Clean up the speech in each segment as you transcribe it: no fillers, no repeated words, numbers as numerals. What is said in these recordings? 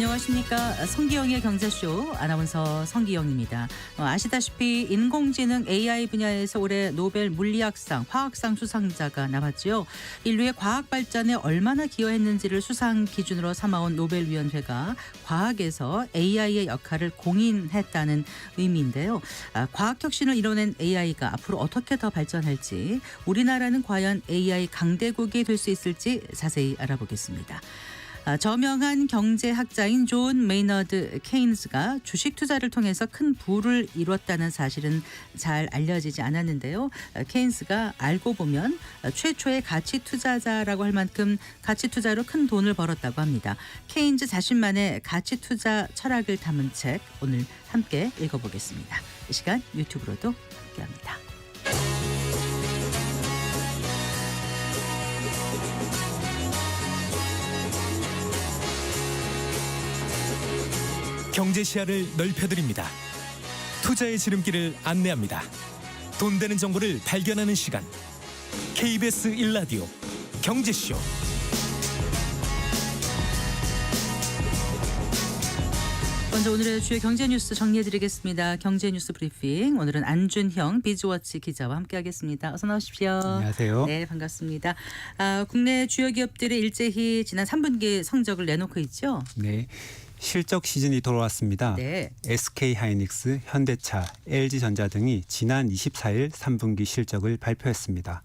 안녕하십니까. 성기영의 경제쇼 아나운서 성기영입니다. 아시다시피 인공지능 AI 분야에서 올해 노벨 물리학상, 화학상 수상자가 나왔죠. 인류의 과학 발전에 얼마나 기여했는지를 수상 기준으로 삼아온 노벨위원회가 과학에서 AI의 역할을 공인했다는 의미인데요. 과학혁신을 이뤄낸 AI가 앞으로 어떻게 더 발전할지, 우리나라는 과연 AI 강대국이 될 수 있을지 자세히 알아보겠습니다. 저명한 경제학자인 존 메이너드 케인스가 주식 투자를 통해서 큰 부를 이뤘다는 사실은 잘 알려지지 않았는데요. 케인스가 알고 보면 최초의 가치 투자자라고 할 만큼 가치 투자로 큰 돈을 벌었다고 합니다. 케인스 자신만의 가치 투자 철학을 담은 책 오늘 함께 읽어보겠습니다. 이 시간 유튜브로도 함께합니다. 경제 시야를 넓혀드립니다. 투자의 지름길을 안내합니다. 돈 되는 정보를 발견하는 시간. KBS 1라디오 경제쇼. 먼저 오늘의 주요 경제 뉴스 정리해드리겠습니다. 경제 뉴스 브리핑. 오늘은 안준형 비즈워치 기자와 함께하겠습니다. 어서 나오십시오. 안녕하세요. 네, 반갑습니다. 국내 주요 기업들이 일제히 지난 3분기 성적을 내놓고 있죠. 네, 실적 시즌이 돌아왔습니다. 네. SK하이닉스, 현대차, LG전자 등이 지난 24일 3분기 실적을 발표했습니다.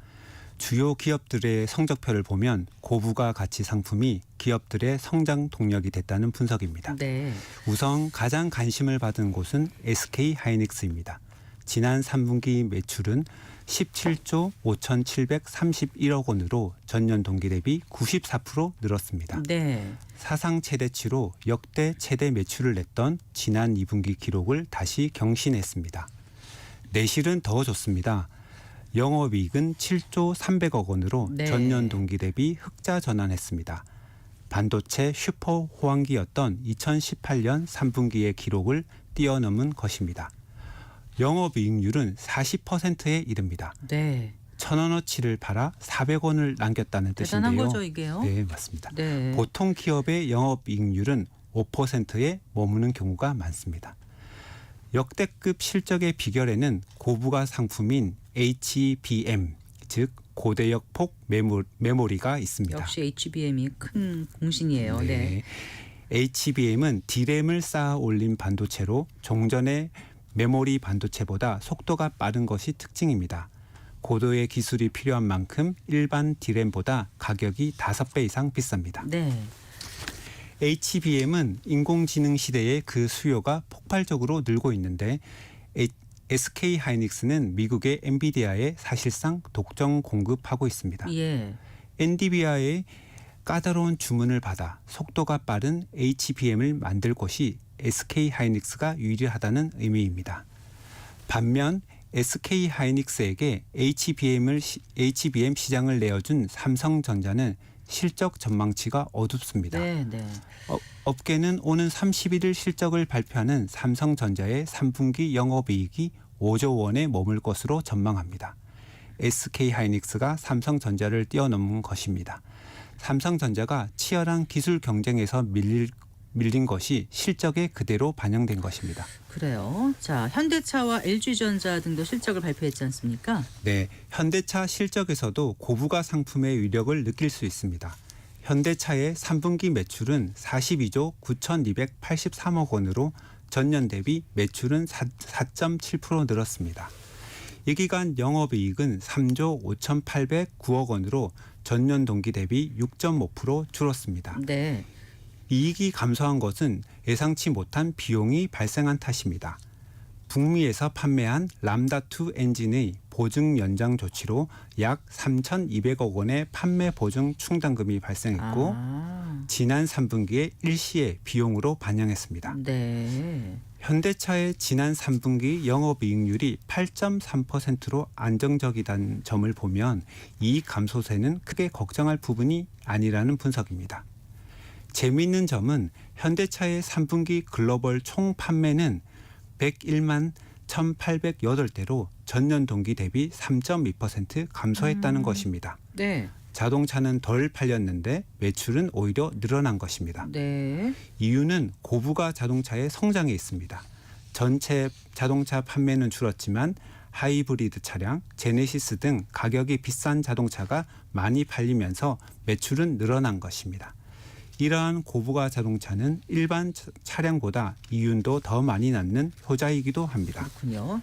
주요 기업들의 성적표를 보면 고부가 가치 상품이 기업들의 성장 동력이 됐다는 분석입니다. 네. 우선 가장 관심을 받은 곳은 SK하이닉스입니다. 지난 3분기 매출은 17조 5,731억 원으로 전년 동기 대비 94% 늘었습니다. 네. 사상 최대치로 역대 최대 매출을 냈던 지난 2분기 기록을 다시 경신했습니다. 내실은 더 좋습니다. 영업이익은 7조 300억 원으로 네. 전년 동기 대비 흑자 전환했습니다. 반도체 슈퍼 호황기였던 2018년 3분기의 기록을 뛰어넘은 것입니다. 영업이익률은 40%에 이릅니다. 네. 1,000원어치를 팔아 400원을 남겼다는 뜻인데요. 대단한 거죠, 이게요. 네, 맞습니다. 네. 보통 기업의 영업이익률은 5%에 머무는 경우가 많습니다. 역대급 실적의 비결에는 고부가 상품인 HBM, 즉 고대역 폭 메모리가 있습니다. 역시 HBM이 큰 공신이에요. 네. HBM은 D램을 쌓아 올린 반도체로 종전의 메모리 반도체보다 속도가 빠른 것이 특징입니다. 고도의 기술이 필요한 만큼 일반 D램보다 가격이 5배 이상 비쌉니다. 네. HBM은 인공지능 시대에 그 수요가 폭발적으로 늘고 있는데 SK하이닉스는 미국의 엔비디아에 사실상 독점 공급하고 있습니다. 예. 엔비디아의 까다로운 주문을 받아 속도가 빠른 HBM을 만들 곳이 SK하이닉스가 유일하다는 의미입니다. 반면 SK하이닉스에게 HBM 시장을 내어준 삼성전자는 실적 전망치가 어둡습니다. 네, 네. 업계는 오는 31일 실적을 발표하는 삼성전자의 3분기 영업이익이 5조 원에 머물 것으로 전망합니다. SK하이닉스가 삼성전자를 뛰어넘은 것입니다. 삼성전자가 치열한 기술 경쟁에서 밀린 것이 실적에 그대로 반영된 것입니다. 그래요. 자, 현대차와 LG전자 등도 실적을 발표했지 않습니까? 네, 현대차 실적에서도 고부가 상품의 위력을 느낄 수 있습니다. 현대차의 3분기 매출은 42조 9,283억 원으로 전년 대비 매출은 4.7% 늘었습니다. 이 기간 영업이익은 3조 5,809억 원으로 전년 동기 대비 6.5% 줄었습니다. 네. 이익이 감소한 것은 예상치 못한 비용이 발생한 탓입니다. 북미에서 판매한 람다2 엔진의 보증 연장 조치로 약 3,200억 원의 판매 보증 충당금이 발생했고 지난 3분기에 일시에 비용으로 반영했습니다. 네. 현대차의 지난 3분기 영업이익률이 8.3%로 안정적이라는 점을 보면 이익 감소세는 크게 걱정할 부분이 아니라는 분석입니다. 재미있는 점은 현대차의 3분기 글로벌 총 판매는 101만 1,808대로 전년 동기 대비 3.2% 감소했다는 것입니다. 네. 자동차는 덜 팔렸는데 매출은 오히려 늘어난 것입니다. 네. 이유는 고부가 자동차의 성장에 있습니다. 전체 자동차 판매는 줄었지만 하이브리드 차량, 제네시스 등 가격이 비싼 자동차가 많이 팔리면서 매출은 늘어난 것입니다. 이러한 고부가 자동차는 일반 차량보다 이윤도 더 많이 낳는 효자이기도 합니다. 그렇군요.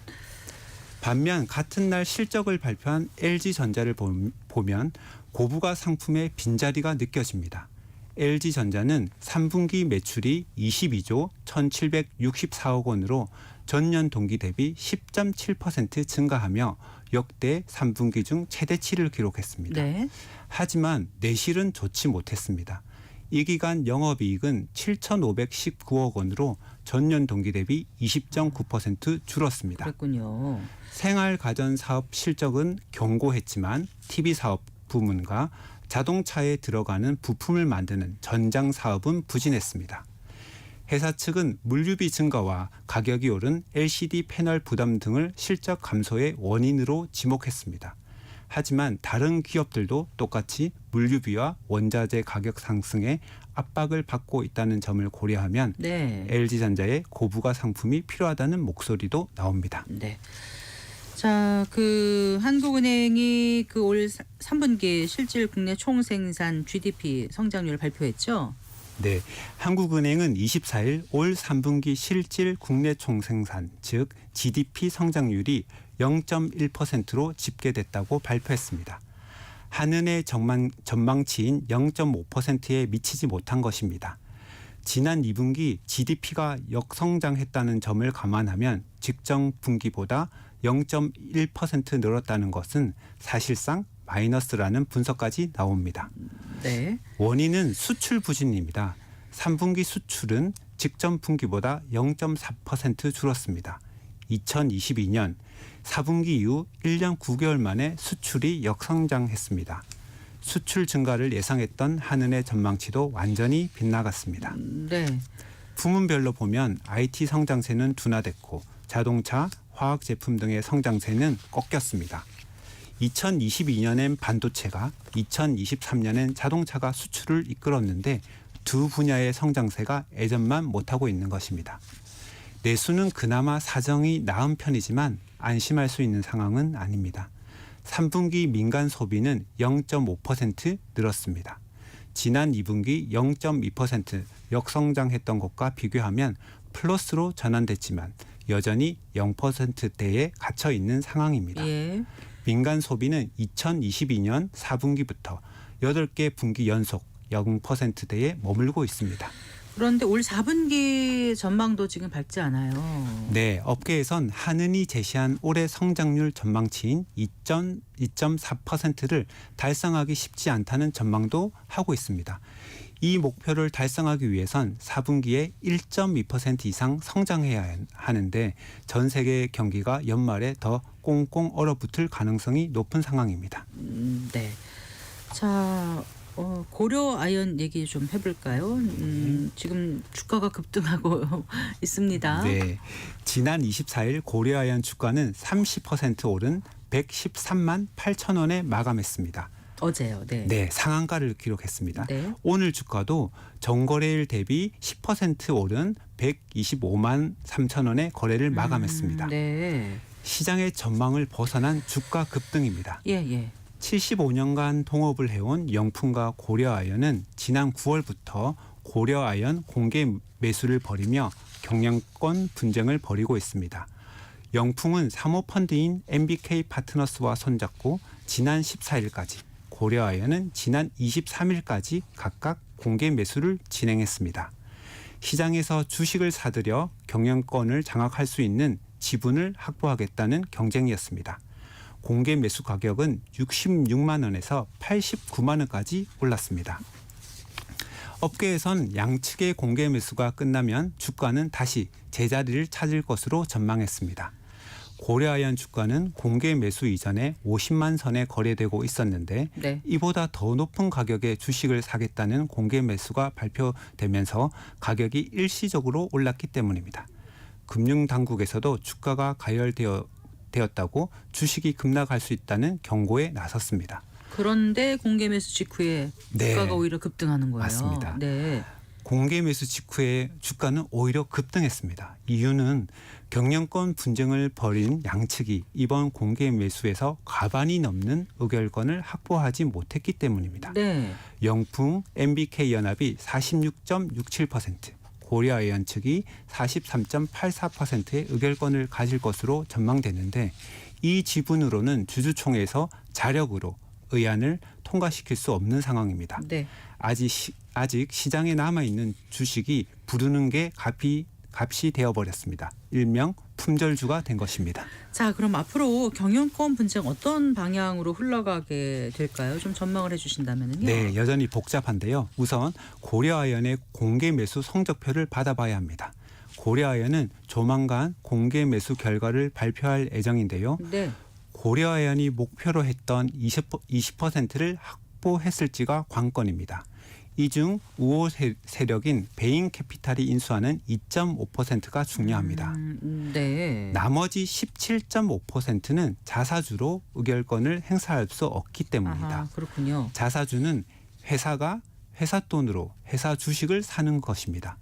반면 같은 날 실적을 발표한 LG전자를 보면 고부가 상품의 빈자리가 느껴집니다. LG전자는 3분기 매출이 22조 1,764억 원으로 전년 동기 대비 10.7% 증가하며 역대 3분기 중 최대치를 기록했습니다. 네. 하지만 내실은 좋지 못했습니다. 이 기간 영업이익은 7,519억 원으로 전년 동기 대비 20.9% 줄었습니다. 그랬군요. 생활가전사업 실적은 견고했지만 TV사업 부문과 자동차에 들어가는 부품을 만드는 전장 사업은 부진했습니다. 회사 측은 물류비 증가와 가격이 오른 LCD 패널 부담 등을 실적 감소의 원인으로 지목했습니다. 하지만 다른 기업들도 똑같이 물류비와 원자재 가격 상승에 압박을 받고 있다는 점을 고려하면 네. LG전자의 고부가 상품이 필요하다는 목소리도 나옵니다. 네. 자, 한국은행이 올 3분기 실질 국내 총생산 GDP 성장률을 발표했죠. 네, 한국은행은 24일 올 3분기 실질 국내 총생산, 즉 GDP 성장률이 0.1%로 집계됐다고 발표했습니다. 한은의 전망치인 0.5%에 미치지 못한 것입니다. 지난 2분기 GDP가 역성장했다는 점을 감안하면 직전 분기보다 0.1% 늘었다는 것은 사실상 마이너스라는 분석까지 나옵니다. 네. 원인은 수출 부진입니다. 3분기 수출은 직전 분기보다 0.4% 줄었습니다. 2022년 4분기 이후 1년 9개월 만에 수출이 역성장했습니다. 수출 증가를 예상했던 한은의 전망치도 완전히 빗나갔습니다. 네. 부문별로 보면 IT 성장세는 둔화됐고 자동차, 화학 제품 등의 성장세는 꺾였습니다. 2022년엔 반도체가, 2023년엔 자동차가 수출을 이끌었는데 두 분야의 성장세가 예전만 못하고 있는 것입니다. 내수는 그나마 사정이 나은 편이지만 안심할 수 있는 상황은 아닙니다. 3분기 민간 소비는 0.5% 늘었습니다. 지난 2분기 0.2% 역성장했던 것과 비교하면 플러스로 전환됐지만 여전히 0%대에 갇혀 있는 상황입니다. 예. 민간 소비는 2022년 4분기부터 8개 분기 연속 0%대에 머물고 있습니다. 그런데 올 4분기 전망도 지금 밝지 않아요. 네, 업계에선 한은이 제시한 올해 성장률 전망치인 2.4%를 달성하기 쉽지 않다는 전망도 하고 있습니다. 이 목표를 달성하기 위해선 4분기에 1.2% 이상 성장해야 하는데 전 세계 경기가 연말에 더 꽁꽁 얼어붙을 가능성이 높은 상황입니다. 네. 자, 고려 아연 얘기 좀 해볼까요? 지금 주가가 급등하고 있습니다. 네, 지난 24일 고려아연 주가는 30% 오른 113만 8천 원에 마감했습니다. 어제요. 네. 네, 상한가를 기록했습니다. 네. 오늘 주가도 전거래일 대비 10% 오른 125만 3천 원에 거래를 마감했습니다. 네. 시장의 전망을 벗어난 주가 급등입니다. 예, 예. 75년간 동업을 해온 영풍과 고려아연은 지난 9월부터 고려아연 공개 매수를 벌이며 경영권 분쟁을 벌이고 있습니다. 영풍은 사모펀드인 MBK 파트너스와 손잡고 지난 14일까지, 고려아연은 지난 23일까지 각각 공개 매수를 진행했습니다. 시장에서 주식을 사들여 경영권을 장악할 수 있는 지분을 확보하겠다는 경쟁이었습니다. 공개 매수 가격은 66만 원에서 89만 원까지 올랐습니다. 업계에선 양측의 공개 매수가 끝나면 주가는 다시 제자리를 찾을 것으로 전망했습니다. 고려아연 주가는 공개 매수 이전에 50만 선에 거래되고 있었는데 네. 이보다 더 높은 가격에 주식을 사겠다는 공개 매수가 발표되면서 가격이 일시적으로 올랐기 때문입니다. 금융당국에서도 주가가 가열되었다고 주식이 급락할 수 있다는 경고에 나섰습니다. 그런데 공개 매수 직후에 네. 주가가 오히려 급등하는 거예요. 맞습니다. 네. 공개 매수 직후에 주가는 오히려 급등했습니다. 이유는 경영권 분쟁을 벌인 양측이 이번 공개 매수에서 과반이 넘는 의결권을 확보하지 못했기 때문입니다. 네. 영풍, MBK 연합이 46.67%, 고려아연 측이 43.84%의 의결권을 가질 것으로 전망되는데 이 지분으로는 주주총회에서 자력으로 의안을 통과시킬 수 없는 상황입니다. 네. 아직 시장에 남아있는 주식이 부르는 게 값이 되어버렸습니다. 일명 품절주가 된 것입니다. 자, 그럼 앞으로 경영권 분쟁 어떤 방향으로 흘러가게 될까요? 좀 전망을 해주신다면요. 네, 여전히 복잡한데요. 우선 고려아연의 공개 매수 성적표를 받아봐야 합니다. 고려아연은 조만간 공개 매수 결과를 발표할 예정인데요. 네. 고려아연이 목표로 했던 20%를 확보했을지가 관건입니다. 이 중 우호 세력인 베인캐피탈이 인수하는 2.5%가 중요합니다. 네. 나머지 17.5%는 자사주로 의결권을 행사할 수 없기 때문입니다. 아하, 그렇군요. 자사주는 회사가 회사 돈으로 회사 주식을 사는 것입니다.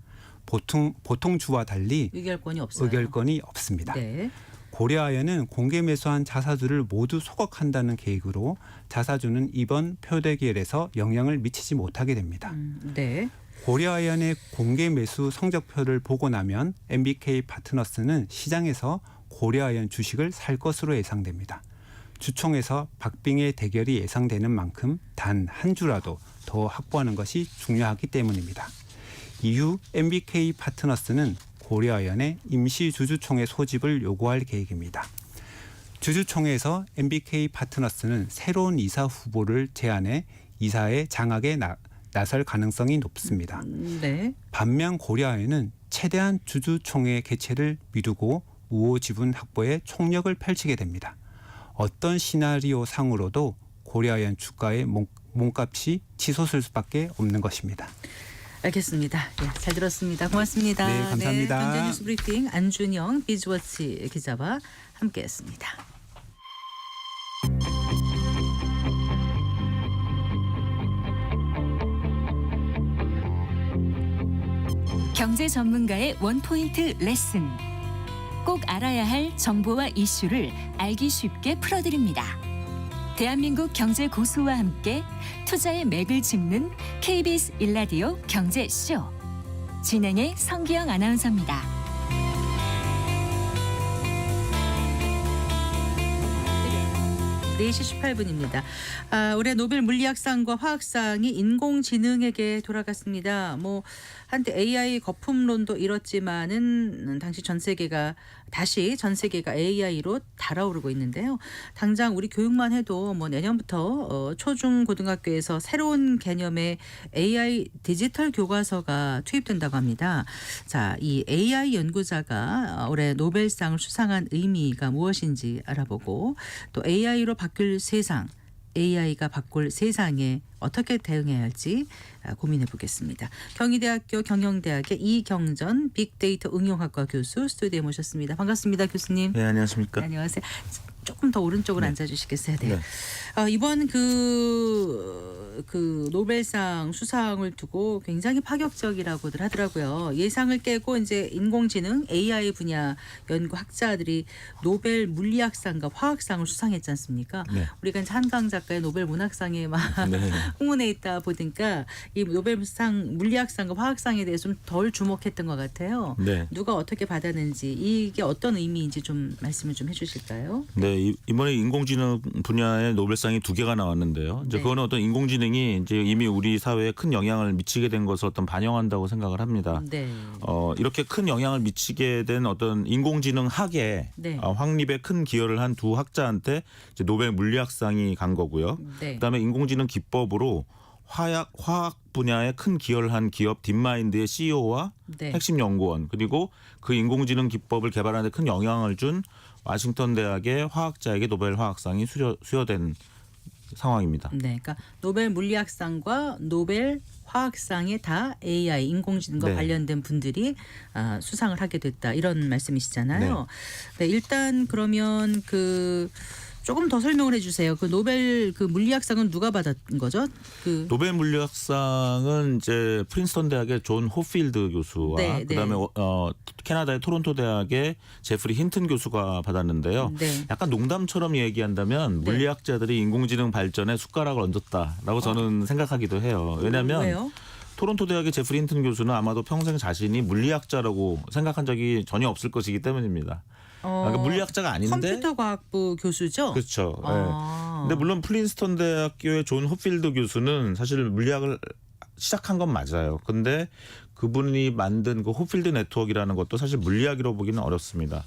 보통 주와 달리 의결권이 없어요. 의결권이 없습니다. 네. 고려아연은 공개 매수한 자사주를 모두 소각한다는 계획으로 자사주는 이번 표대결에서 영향을 미치지 못하게 됩니다. 네. 고려아연의 공개 매수 성적표를 보고 나면 MBK 파트너스는 시장에서 고려아연 주식을 살 것으로 예상됩니다. 주총에서 박빙의 대결이 예상되는 만큼 단 한 주라도 더 확보하는 것이 중요하기 때문입니다. 이후 MBK 파트너스는 고려아연의 임시 주주총회 소집을 요구할 계획입니다. 주주총회에서 MBK 파트너스는 새로운 이사 후보를 제안해 이사의 장악에 나설 가능성이 높습니다. 네. 반면 고려아연은 최대한 주주총회 개최를 미루고 우호 지분 확보에 총력을 펼치게 됩니다. 어떤 시나리오 상으로도 고려아연 주가의 몸값이 치솟을 수밖에 없는 것입니다. 알겠습니다. 네, 잘 들었습니다. 고맙습니다. 네, 감사합니다. 네, 경제 뉴스 브리핑 안준영 비즈워치 기자와 함께했습니다. 경제 전문가의 원포인트 레슨. 꼭 알아야 할 정보와 이슈를 알기 쉽게 풀어드립니다. 대한민국 경제 고수와 함께 투자의 맥을 짚는 KBS 일라디오 경제쇼. 진행의 성기영 아나운서입니다. 4시 18분입니다. 올해 노벨 물리학상과 화학상이 인공지능에게 돌아갔습니다. 한때 AI 거품론도 일었지만은 다시 전 세계가 AI로 달아오르고 있는데요. 당장 우리 교육만 해도 내년부터 초중 고등학교에서 새로운 개념의 AI 디지털 교과서가 투입된다고 합니다. 자, 이 AI 연구자가 올해 노벨상을 수상한 의미가 무엇인지 알아보고 또 AI로 바뀔 세상, AI가 바꿀 세상에 어떻게 대응해야 할지 고민해 보겠습니다. 경희대학교 경영대학의 이경전 빅데이터 응용학과 교수 스튜디오에 모셨습니다. 반갑습니다, 교수님. 네, 안녕하십니까. 네, 안녕하세요. 조금 더 오른쪽으로 앉아주시겠어요? 네. 네. 이번 그 노벨상 수상을 두고 굉장히 파격적이라고들 하더라고요. 예상을 깨고 이제 인공지능 AI 분야 연구 학자들이 노벨 물리학상과 화학상을 수상했지 않습니까? 네. 우리가 이제 한강 작가의 노벨 문학상에 막 네. 홍문에 있다 보니까 이 노벨상 물리학상과 화학상에 대해서 좀 덜 주목했던 것 같아요. 네. 누가 어떻게 받았는지 이게 어떤 의미인지 좀 말씀을 좀 해주실까요? 네, 이번에 인공지능 분야의 노벨상이 2개가 나왔는데요. 이제 네. 그거는 어떤 인공지능이 이제 이미 우리 사회에 큰 영향을 미치게 된 것을 어떤 반영한다고 생각을 합니다. 네. 이렇게 큰 영향을 미치게 된 어떤 인공지능 학에 네. 확립에 큰 기여를 한 두 학자한테 이제 노벨 물리학상이 간 거고요. 네. 그다음에 인공지능 기법으로 화학 분야에 큰 기여를 한 기업 딥마인드의 CEO와 네. 핵심 연구원 그리고 그 인공지능 기법을 개발하는 데 큰 영향을 준 와싱턴 대학의 화학자에게 노벨 화학상이 수여된 상황입니다. 네, 그러니까 노벨 물리학상과 노벨 화학상에 다 AI 인공지능과 네. 관련된 분들이 수상을 하게 됐다 이런 말씀이시잖아요. 네, 일단 그러면 조금 더 설명을 해주세요. 그 노벨 그 물리학상은 누가 받은 거죠? 그 노벨 물리학상은 이제 프린스턴 대학의 존 호필드 교수와 네, 그다음에 캐나다의 토론토 대학의 제프리 힌튼 교수가 받았는데요. 네. 약간 농담처럼 얘기한다면 네. 물리학자들이 인공지능 발전에 숟가락을 얹었다라고 저는 생각하기도 해요. 왜냐하면 왜요? 토론토 대학의 제프리 힌튼 교수는 아마도 평생 자신이 물리학자라고 생각한 적이 전혀 없을 것이기 때문입니다. 그러니까 물리학자가 아닌데 컴퓨터 과학부 교수죠. 그렇죠. 예. 아. 근데 물론 프린스턴 대학교의 존 호필드 교수는 사실 물리학을 시작한 건 맞아요. 근데 그분이 만든 그 호필드 네트워크라는 것도 사실 물리학이라고 보기는 어렵습니다.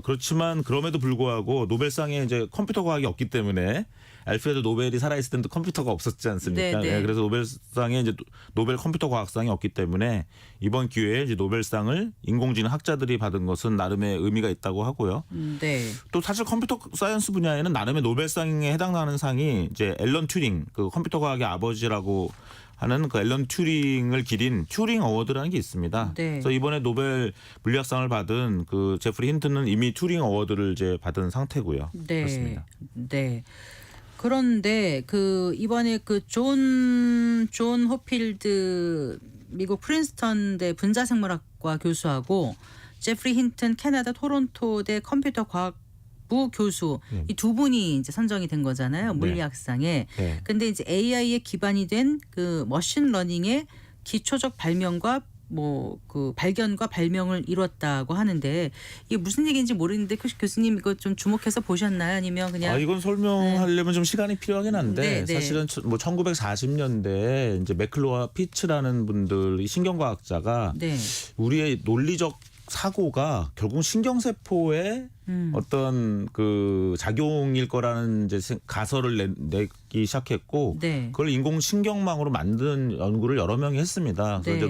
그렇지만 그럼에도 불구하고 노벨상에 이제 컴퓨터 과학이 없기 때문에 알프레드 노벨이 살아있을 때도 컴퓨터가 없었지 않습니까? 네, 네. 예, 그래서 노벨상에 이제 노벨 컴퓨터 과학상이 없기 때문에 이번 기회에 이제 노벨상을 인공지능 학자들이 받은 것은 나름의 의미가 있다고 하고요. 네. 또 사실 컴퓨터 사이언스 분야에는 나름의 노벨상에 해당하는 상이 이제 앨런 튜링, 그 컴퓨터 과학의 아버지라고 하는 그 앨런 튜링을 기린 튜링 어워드라는 게 있습니다. 네. 그래서 이번에 노벨 물리학상을 받은 그 제프리 힌튼은 이미 튜링 어워드를 이제 받은 상태고요. 네. 그렇습니다. 네. 그런데 그 이번에 그 존 호필드 미국 프린스턴대 분자생물학과 교수하고 제프리 힌튼 캐나다 토론토대 컴퓨터 과학부 교수 이 두 분이 이제 선정이 된 거잖아요. 물리학상에. 네. 근데 이제 AI에 기반이 된 그 머신 러닝의 기초적 발명과 뭐 그 발견과 발명을 이뤘다고 하는데 이게 무슨 얘기인지 모르는데 교수님 이거 좀 주목해서 보셨나요? 아니면 그냥 이건 설명하려면 좀 시간이 필요하긴 한데 네, 네. 사실은 뭐 1940년대에 이제 맥클로와 피츠라는 분들이 신경과학자가 네. 우리의 논리적 사고가 결국 신경세포의 어떤 그 작용일 거라는 이제 가설을 내기 시작했고 네. 그걸 인공신경망으로 만든 연구를 여러 명이 했습니다. 그래서 네. 이제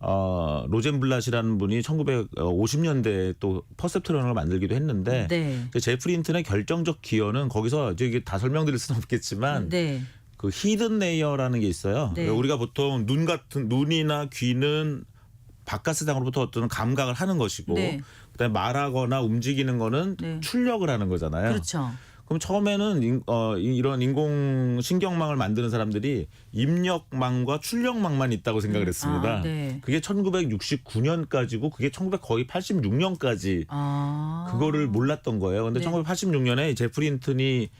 로젠블랏이라는 분이 1950년대에 또 퍼셉트론을 만들기도 했는데 네. 이제 제프리 힌튼의 결정적 기여는 거기서 이제 이게 다 설명드릴 수는 없겠지만 네. 그 히든 레이어라는 게 있어요. 네. 우리가 보통 눈이나 귀는 바깥 세상으로부터 어떤 감각을 하는 것이고 네. 그다음에 말하거나 움직이는 거는 네. 출력을 하는 거잖아요. 그렇죠. 그럼 처음에는 이런 인공신경망을 만드는 사람들이 입력망과 출력망만 있다고 생각을 했습니다. 아, 네. 그게 1969년까지고 그게 거의 86년까지 그거를 몰랐던 거예요. 근데 네. 1986년에 제프리 힌튼이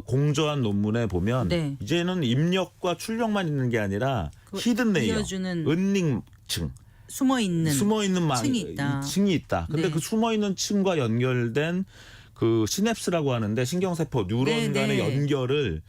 공저한 논문에 보면 네. 이제는 입력과 출력만 있는 게 아니라 히든 레이어, 이어주는 은닉층, 숨어 있는 층이 있다. 층이 있다. 근데 네. 그 숨어 있는 층과 연결된 그 시냅스라고 하는데 신경세포 뉴런 네, 간의 네. 연결을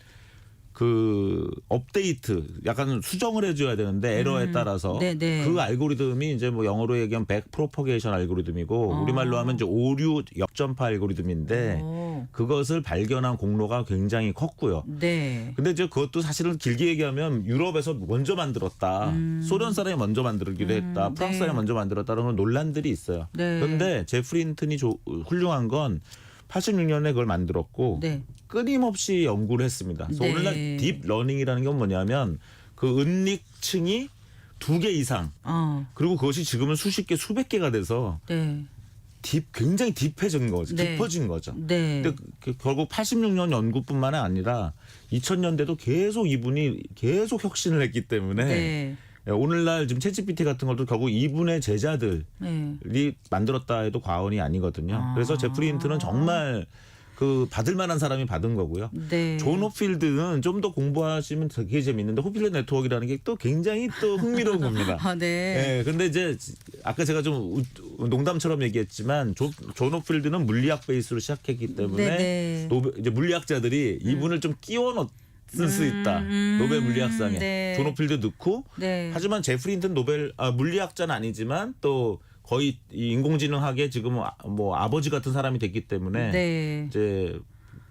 그 업데이트 약간 수정을 해줘야 되는데 에러에 따라서 네, 네. 그 알고리즘이 이제 뭐 영어로 얘기하면 백 프로퍼게이션 알고리즘이고 우리말로 하면 이제 오류 역전파 알고리즘인데 그것을 발견한 공로가 굉장히 컸고요. 네. 근데 이제 그것도 사실은 길게 얘기하면 유럽에서 먼저 만들었다. 소련 사람이 먼저 만들기도 했다. 프랑스 네. 사람이 먼저 만들었다는 논란들이 있어요. 네. 그런데 제프리 힌튼이 훌륭한 건 86년에 그걸 만들었고 네. 끊임없이 연구를 했습니다. 그래서 네. 오늘날 딥러닝이라는 건 뭐냐면 그 은닉층이 2개 이상 그리고 그것이 지금은 수십 개 수백 개가 돼서 네. 굉장히 딥해진 거죠. 네. 깊어진 거죠. 네. 근데 결국 86년 연구뿐만 아니라 2000년대도 계속 이분이 계속 혁신을 했기 때문에 네. 오늘날 지금 챗GPT 같은 것도 결국 이분의 제자들이 네. 만들었다 해도 과언이 아니거든요. 그래서 제프리 힌튼은 정말 그 받을 만한 사람이 받은 거고요. 네. 존 호필드는 좀 더 공부하시면 되게 재밌는데 호필드 네트워크라는 게 또 굉장히 또 흥미로운 겁니다. 아, 네. 네, 근데 이제 아까 제가 좀 농담처럼 얘기했지만 존 호필드는 물리학 베이스로 시작했기 때문에 네, 이제 물리학자들이 이분을 좀 끼워 넣을 수 있다. 노벨 물리학상에 네. 존 호필드 넣고 네. 하지만 제프리 힌튼 물리학자는 아니지만 또 거의 이 인공지능학의 지금 뭐 아버지 같은 사람이 됐기 때문에 네. 이제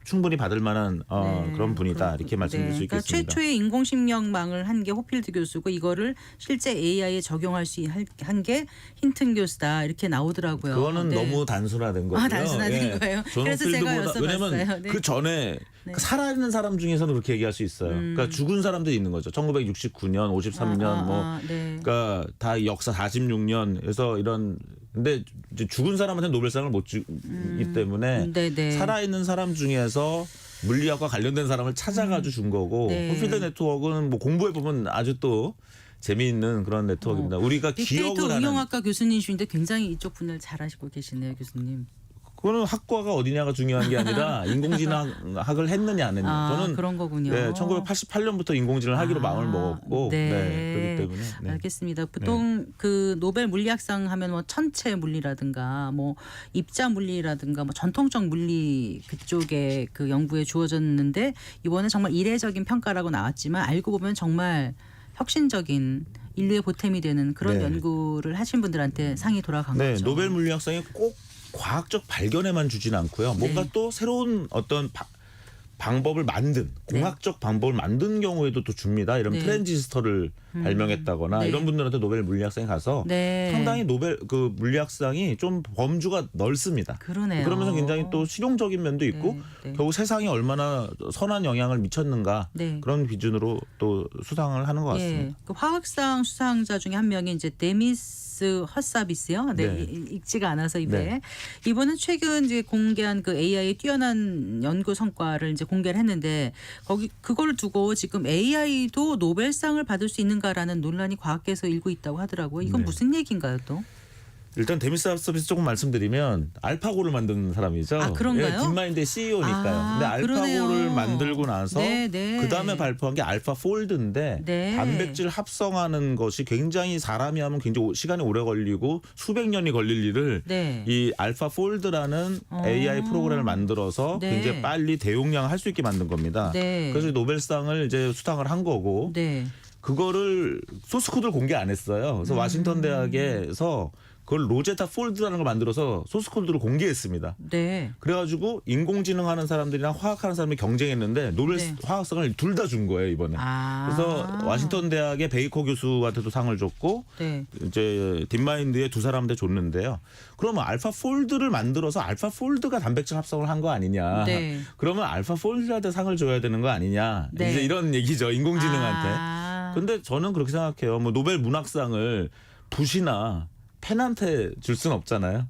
충분히 받을 만한 네. 그런 분이다 이렇게 말씀드릴 수 그러니까 있겠습니다. 최초의 인공신경망을 한 게 호필드 교수고 이거를 실제 AI에 적용할 수 한 게 힌튼 교수다 이렇게 나오더라고요. 그거는 네. 너무 단순화된 거고요. 단순화된 거예요. 존 그래서 제가 호필드보다 여쭤봤어요. 왜냐하면 네. 그 전에 그 살아있는 사람 중에서는 그렇게 얘기할 수 있어요. 그러니까 죽은 사람들이 있는 거죠. 1969년, 53년 뭐 네. 그러니까 다 역사 46년 그래서 이런 근데 이제 죽은 사람한테 노벨상을 못 주기 때문에 네네. 살아있는 사람 중에서 물리학과 관련된 사람을 찾아가지고 준 거고 네. 호필드 네트워크는 뭐 공부해 보면 아주 또 재미있는 그런 네트워크입니다. 우리가 빅데이터 기억을 하는 응용학과 교수님이신데 굉장히 이쪽 분야를 잘 아시고 계시네요, 교수님. 그거는 학과가 어디냐가 중요한 게 아니라 인공지능학을 했느냐 안 했느냐. 저는 그런 거군요. 네, 1988년부터 인공지능을 하기로 마음을 먹었고 네. 그렇기 때문에 네. 알겠습니다. 보통 그 노벨 물리학상 하면 뭐 천체 물리라든가 뭐 입자 물리라든가 뭐 전통적 물리 그쪽에 그 연구에 주어졌는데 이번에 정말 이례적인 평가라고 나왔지만 알고 보면 정말 혁신적인 인류의 보탬이 되는 그런 네. 연구를 하신 분들한테 상이 돌아간 네, 거죠. 노벨 물리학상이 꼭 과학적 발견에만 주진 않고요. 뭔가 네. 또 새로운 어떤 방법을 만든 공학적 방법을 만든 경우에도 또 줍니다. 이런 네. 트랜지스터를 발명했다거나 네. 이런 분들한테 노벨 물리학상에 가서 네. 상당히 노벨 그 물리학상이 좀 범주가 넓습니다. 그러네요. 그러면서 굉장히 또 실용적인 면도 있고 네. 결국 세상에 얼마나 선한 영향을 미쳤는가 네. 그런 기준으로 또 수상을 하는 것 같습니다. 예, 그 화학상 수상자 중에 한 명이 이제 데미스 허사비스요. 네, 네. 읽지가 않아서 입에 네. 이번은 최근 이제 공개한 그 AI의 뛰어난 연구 성과를 이제 공개를 했는데 거기 그걸 두고 지금 AI도 노벨상을 받을 수 있는가라는 논란이 과학계에서 일고 있다고 하더라고요. 이건 네. 무슨 얘기인가요, 또? 일단 데미스 서비스 조금 말씀드리면 알파고를 만든 사람이죠. 아, 그런가요? 예, 딥마인드의 CEO니까요. 아, 근데 알파고를 그러네요. 만들고 나서 네, 네. 그다음에 발표한 게 알파 폴드인데 네. 단백질 합성하는 것이 굉장히 사람이 하면 굉장히 시간이 오래 걸리고 수백 년이 걸릴 일을 네. 이 알파 폴드라는 AI 프로그램을 만들어서 네. 굉장히 빨리 대용량을 할 수 있게 만든 겁니다. 네. 그래서 노벨상을 이제 수상을 한 거고 네. 그거를 소스 코드를 공개 안 했어요. 그래서 와싱턴 대학에서 그걸 로제타 폴드라는 걸 만들어서 소스 코드를 공개했습니다. 네. 그래가지고 인공지능 하는 사람들이랑 화학하는 사람이 경쟁했는데 노벨 네. 화학상을 둘 다 준 거예요 이번에. 아. 그래서 와싱턴 대학의 베이커 교수한테도 상을 줬고 네. 이제 딥마인드의 두 사람한테 줬는데요. 그러면 알파 폴드를 만들어서 알파 폴드가 단백질 합성을 한 거 아니냐. 네. 그러면 알파 폴드한테 상을 줘야 되는 거 아니냐. 네. 이제 이런 얘기죠 인공지능한테. 아. 근데 저는 그렇게 생각해요. 뭐 노벨 문학상을 붓이나 펜한테 줄 수는 없잖아요.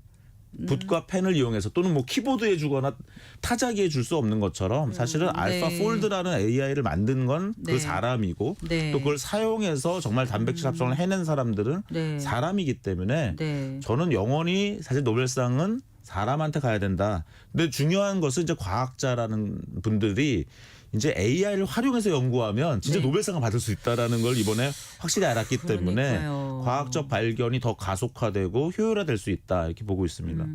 붓과 펜을 이용해서 또는 뭐 키보드에 주거나 타자기에 줄 수 없는 것처럼 사실은 알파 네. 폴드라는 AI를 만든 건 그 네. 사람이고 네. 또 그걸 사용해서 정말 단백질 합성을 해낸 사람들은 네. 사람이기 때문에 네. 저는 영원히 사실 노벨상은 사람한테 가야 된다. 근데 중요한 것은 이제 과학자라는 분들이 이제 AI를 활용해서 연구하면 진짜 네. 노벨상을 받을 수 있다라는 걸 이번에 확실히 알았기 때문에 그러니까요. 과학적 발견이 더 가속화되고 효율화될 수 있다 이렇게 보고 있습니다.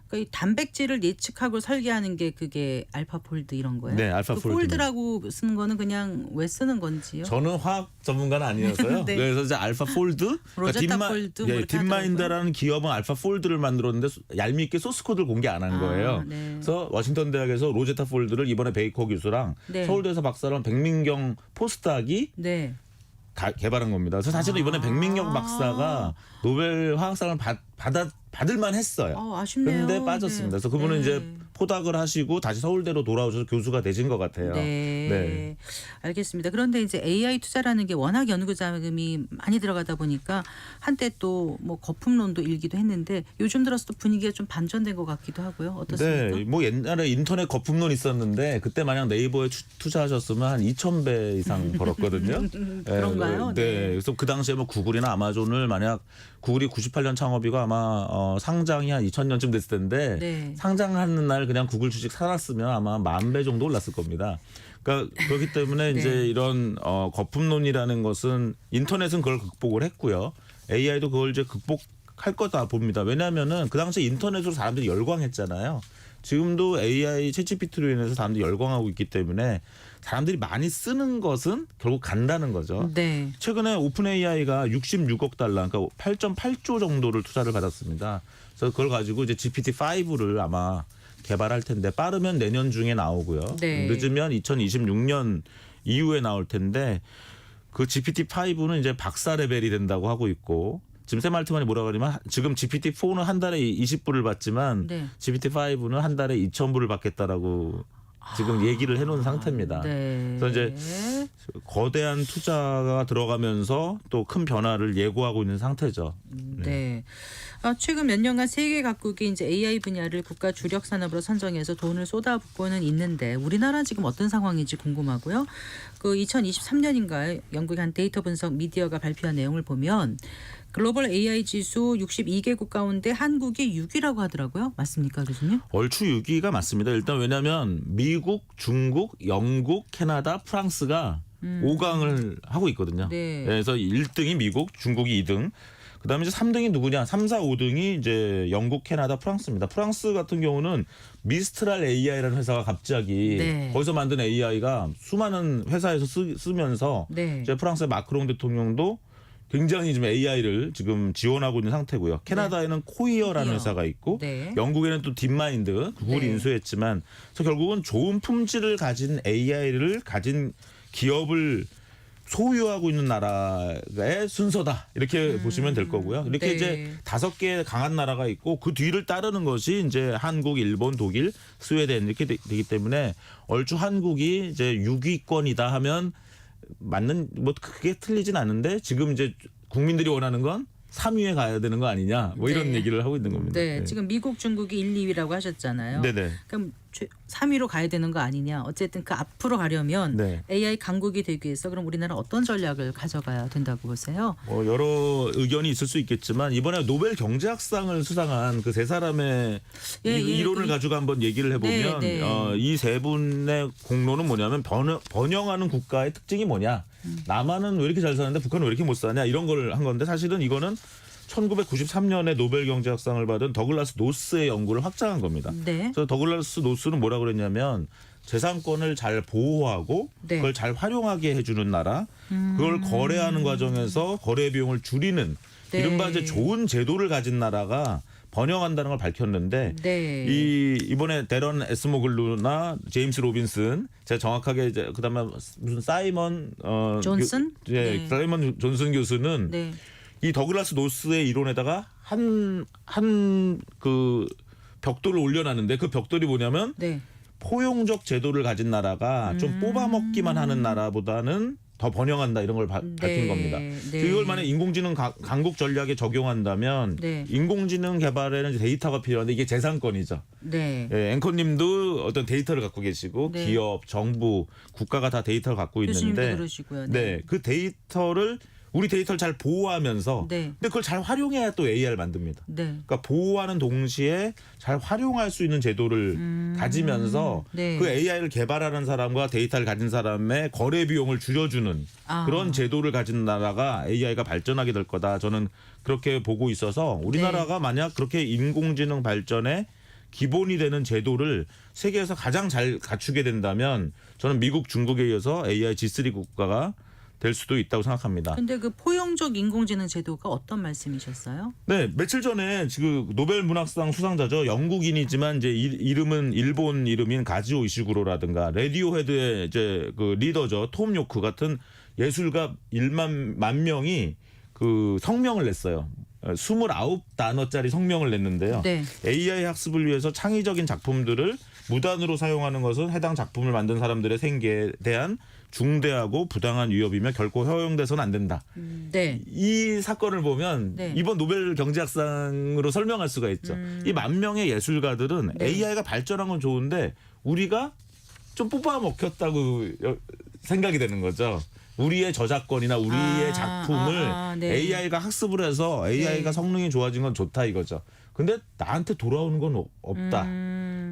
그러니까 이 단백질을 예측하고 설계하는 게 그게 알파폴드 이런 거예요? 네, 알파폴드. 그 폴드라고 쓰는 거는 그냥 왜 쓰는 건지요? 저는 화학 전문가는 아니어서요. 네. 그래서 이제 알파 폴드, 로제타 폴드 뭐 이렇게 딥마인드라는 기업은 알파 폴드를 만들었는데 얄밉게 소스 코드를 공개 안 한 거예요. 네. 그래서 워싱턴 대학에서 로제타 폴드를 이번에 베이커 교수랑 네. 서울대에서 박사랑 백민경 포스닥이 네. 개발한 겁니다. 그래서 사실은 이번에 백민경 박사가 노벨 화학상을 받을 만했어요. 아쉽네요. 근데 빠졌습니다. 그래서 그분은 네. 이제 포닥을 하시고 다시 서울대로 돌아오셔서 교수가 되신 것 같아요. 네. 알겠습니다. 그런데 이제 AI 투자라는 게 워낙 연구 자금이 많이 들어가다 보니까 한때 또 뭐 거품론도 일기도 했는데 요즘 들어서 또 분위기가 좀 반전된 것 같기도 하고요. 어떻습니까? 네, 뭐 옛날에 인터넷 거품론 있었는데 그때 만약 네이버에 투자하셨으면 한 2,000배 이상 벌었거든요. 그런가요? 네. 네. 그래서 그 당시에 뭐 구글이나 아마존을 만약 구글이 98년 창업이고 아마 상장이 한 2000년쯤 됐을 텐데 네. 상장하는 날 그냥 구글 주식 사놨으면 아마 10,000배 정도 올랐을 겁니다. 그러니까 그렇기 때문에 네. 이제 이런 거품론이라는 것은 인터넷은 그걸 극복을 했고요. AI도 그걸 이제 극복할 거다 봅니다. 왜냐하면은 그 당시에 인터넷으로 사람들이 열광했잖아요. 지금도 AI 챗GPT로 인해서 사람들이 열광하고 있기 때문에 사람들이 많이 쓰는 것은 결국 간다는 거죠. 네. 최근에 오픈 AI가 66억 달러, 그러니까 8.8조 정도를 투자를 받았습니다. 그래서 그걸 가지고 이제 GPT-5를 아마 개발할 텐데 빠르면 내년 중에 나오고요. 네. 늦으면 2026년 이후에 나올 텐데 그 GPT-5는 이제 박사 레벨이 된다고 하고 있고 지금 샘 알트만이 뭐라 그러냐면 지금 GPT-4는 한 달에 20불을 받지만 네. GPT-5는 한 달에 2,000불을 받겠다라고 지금 얘기를 해놓은 상태입니다. 네. 그래서 이제 거대한 투자가 들어가면서 또 큰 변화를 예고하고 있는 상태죠. 네. 최근 몇 년간 세계 각국이 이제 AI 분야를 국가 주력 산업으로 선정해서 돈을 쏟아붓고는 있는데 우리나라는 지금 어떤 상황인지 궁금하고요. 그 2023년인가에 영국의 한 데이터 분석 미디어가 발표한 내용을 보면 글로벌 AI 지수 62개국 가운데 한국이 6위라고 하더라고요. 맞습니까, 교수님? 얼추 6위가 맞습니다. 일단 왜냐하면 미국, 중국, 영국, 캐나다, 프랑스가 5강을 하고 있거든요. 네. 그래서 1등이 미국, 중국이 2등. 그다음에 이제 3등이 누구냐? 3, 4, 5등이 이제 영국, 캐나다, 프랑스입니다. 프랑스 같은 경우는 미스트랄 AI라는 회사가 갑자기 네. 거기서 만든 AI가 수많은 회사에서 쓰면서 네. 이제 프랑스의 마크롱 대통령도 굉장히 지금 AI를 지금 지원하고 있는 상태고요. 캐나다에는 코이어라는 코이어. 회사가 있고 네. 영국에는 또 딥마인드 구글이 네. 인수했지만 그래서 결국은 좋은 품질을 가진 AI를 가진 기업을 소유하고 있는 나라의 순서다 이렇게 보시면 될 거고요. 이렇게 네. 이제 5개 강한 나라가 있고 그 뒤를 따르는 것이 이제 한국, 일본, 독일, 스웨덴 이렇게 되기 때문에 얼추 한국이 이제 6위권이다 하면 맞는 뭐 그게 틀리진 않은데 지금 이제 국민들이 원하는 건 3위에 가야 되는 거 아니냐 뭐 이런 네. 얘기를 하고 있는 겁니다. 네, 지금 미국, 중국이 1, 2위라고 하셨잖아요. 네네. 그럼 3위로 가야 되는 거 아니냐. 어쨌든 그 앞으로 가려면 네. AI 강국이 되기 위해서 그럼 우리나라 어떤 전략을 가져가야 된다고 보세요? 여러 의견이 있을 수 있겠지만 이번에 노벨 경제학상을 수상한 그 세 사람의 예, 이론을 가지고 한번 얘기를 해보면 네, 네. 이 세 분의 공로는 뭐냐면 번영하는 국가의 특징이 뭐냐. 남한은 왜 이렇게 잘 사는데 북한은 왜 이렇게 못 사냐 이런 걸 한 건데 사실은 이거는 1993년에 노벨 경제학상을 받은 더글라스 노스의 연구를 확장한 겁니다. 네. 그래서 더글라스 노스는 뭐라고 그랬냐면 재산권을 잘 보호하고 네. 그걸 잘 활용하게 해주는 나라, 그걸 거래하는 과정에서 거래 비용을 줄이는 네. 이른바 이제 좋은 제도를 가진 나라가 번영한다는 걸 밝혔는데 네. 이번에 데런 에스모글루나 제임스 로빈슨 제가 정확하게 이제 그다음에 무슨 사이먼 존슨? 네. 사이먼 존슨 교수는 네. 이 더글라스 노스의 이론에다가 한 그 벽돌을 올려놨는데 그 벽돌이 뭐냐면 네. 포용적 제도를 가진 나라가 좀 뽑아먹기만 하는 나라보다는 더 번영한다 이런 걸 밝힌 겁니다. 네. 이걸 만약 인공지능 강국 전략에 적용한다면 네. 인공지능 개발에는 이제 데이터가 필요한데 이게 재산권이죠. 네. 예, 앵커님도 어떤 데이터를 갖고 계시고 네. 기업, 정부, 국가가 다 데이터를 갖고 교수님도 있는데 그러시고요. 네, 그 데이터를 우리 데이터를 잘 보호하면서 네. 근데 그걸 잘 활용해야 또 AI를 만듭니다. 네. 그러니까 보호하는 동시에 잘 활용할 수 있는 제도를 가지면서 네. 그 AI를 개발하는 사람과 데이터를 가진 사람의 거래 비용을 줄여주는 아. 그런 제도를 가진 나라가 AI가 발전하게 될 거다. 저는 그렇게 보고 있어서 우리나라가 네. 만약 그렇게 인공지능 발전에 기본이 되는 제도를 세계에서 가장 잘 갖추게 된다면 저는 미국, 중국에 이어서 AI G3 국가가 될 수도 있다고 생각합니다. 근데 그 포용적 인공지능 제도가 어떤 말씀이셨어요? 네, 며칠 전에 지금 노벨 문학상 수상자죠. 영국인이지만 이제 이름은 일본 이름인 가지오 이시구로라든가 레디오헤드의 이제 그 리더죠. 톰 요크 같은 예술가 1만 명이 그 성명을 냈어요. 29단어짜리 성명을 냈는데요. 네. AI 학습을 위해서 창의적인 작품들을 무단으로 사용하는 것은 해당 작품을 만든 사람들의 생계에 대한 중대하고 부당한 위협이며 결코 허용돼서는 안 된다. 네. 이 사건을 보면 네. 이번 노벨 경제학상으로 설명할 수가 있죠. 이 10,000명의 예술가들은 네. AI가 발전한 건 좋은데 우리가 좀 뽑아먹혔다고 생각이 되는 거죠. 우리의 저작권이나 우리의 작품을 네. AI가 학습을 해서 AI가 네. 성능이 좋아진 건 좋다 이거죠. 근데 나한테 돌아오는 건 없다.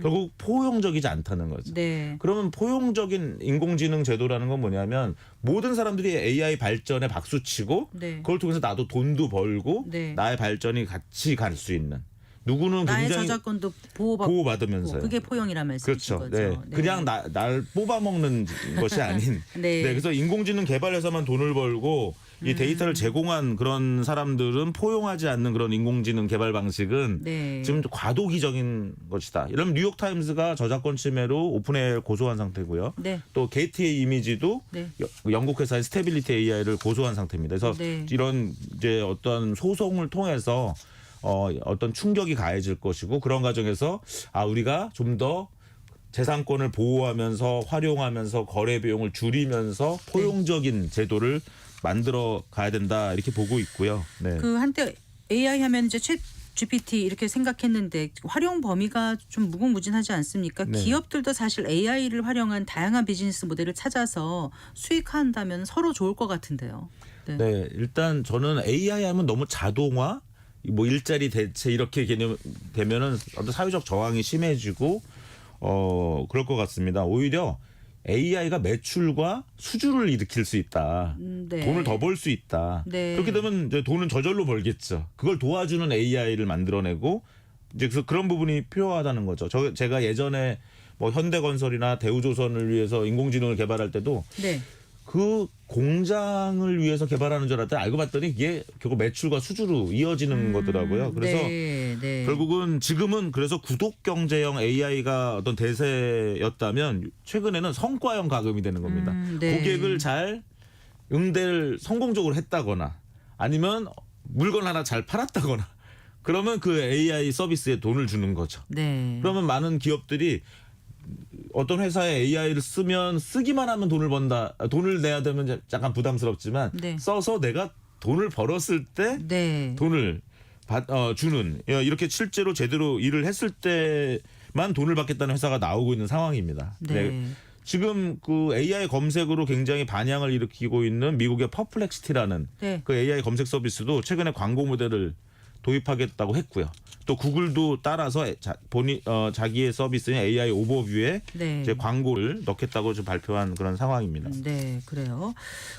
결국 포용적이지 않다는 거죠. 네. 그러면 포용적인 인공지능 제도라는 건 뭐냐면 모든 사람들이 AI 발전에 박수치고 네. 그걸 통해서 나도 돈도 벌고 네. 나의 발전이 같이 갈 수 있는 누구는 나의 굉장히 저작권도 보호받고 보호받으면서요. 그게 포용이란 말씀이신 그렇죠. 거죠. 네. 그냥 날 뽑아먹는 것이 아닌. 네. 그래서 인공지능 개발해서만 돈을 벌고 이 데이터를 제공한 그런 사람들은 포용하지 않는 그런 인공지능 개발 방식은 네. 지금 과도기적인 것이다. 이러면 뉴욕타임스가 저작권 침해로 오픈AI를 고소한 상태고요. 네. 또 게이트웨이 이미지도 네. 영국 회사의 스테빌리티 AI를 고소한 상태입니다. 그래서 네. 이런 이제 어떤 소송을 통해서 어떤 충격이 가해질 것이고 그런 과정에서 우리가 좀 더 재산권을 보호하면서 활용하면서 거래 비용을 줄이면서 포용적인 제도를 만들어 가야 된다 이렇게 보고 있고요. 네. 그 한때 AI 하면 이제 챗 GPT 이렇게 생각했는데 활용 범위가 좀 무궁무진하지 않습니까? 네. 기업들도 사실 AI를 활용한 다양한 비즈니스 모델을 찾아서 수익화한다면 서로 좋을 것 같은데요. 네. 네, 일단 저는 AI 하면 너무 자동화, 뭐 일자리 대체 이렇게 개념 되면은 어떤 사회적 저항이 심해지고 그럴 것 같습니다. 오히려 AI가 매출과 수주를 일으킬 수 있다. 네. 돈을 더 벌 수 있다. 네. 그렇게 되면 이제 돈은 저절로 벌겠죠. 그걸 도와주는 AI를 만들어내고 이제 그래서 그런 부분이 필요하다는 거죠. 제가 예전에 뭐 현대건설이나 대우조선을 위해서 인공지능을 개발할 때도 네. 그 공장을 위해서 개발하는 줄 알았더니 알고 봤더니 이게 결국 매출과 수주로 이어지는 거더라고요. 그래서 네. 결국은 지금은 그래서 구독 경제형 AI가 어떤 대세였다면 최근에는 성과형 가금이 되는 겁니다. 네. 고객을 잘 응대를 성공적으로 했다거나 아니면 물건 하나 잘 팔았다거나 그러면 그 AI 서비스에 돈을 주는 거죠. 네. 그러면 많은 기업들이 어떤 회사에 AI를 쓰면 쓰기만 하면 돈을 번다. 돈을 내야 되면 약간 부담스럽지만 네. 써서 내가 돈을 벌었을 때 네. 돈을 주는 이렇게 실제로 제대로 일을 했을 때만 돈을 받겠다는 회사가 나오고 있는 상황입니다. 네. 지금 그 AI 검색으로 굉장히 반향을 일으키고 있는 미국의 퍼플렉시티라는 네. 그 AI 검색 서비스도 최근에 광고 모델을 도입하겠다고 했고요. 또 구글도 따라서 자기의 서비스인 AI 오버뷰에 네. 이제 광고를 넣겠다고 지금 발표한 그런 상황입니다. 네, 그래요.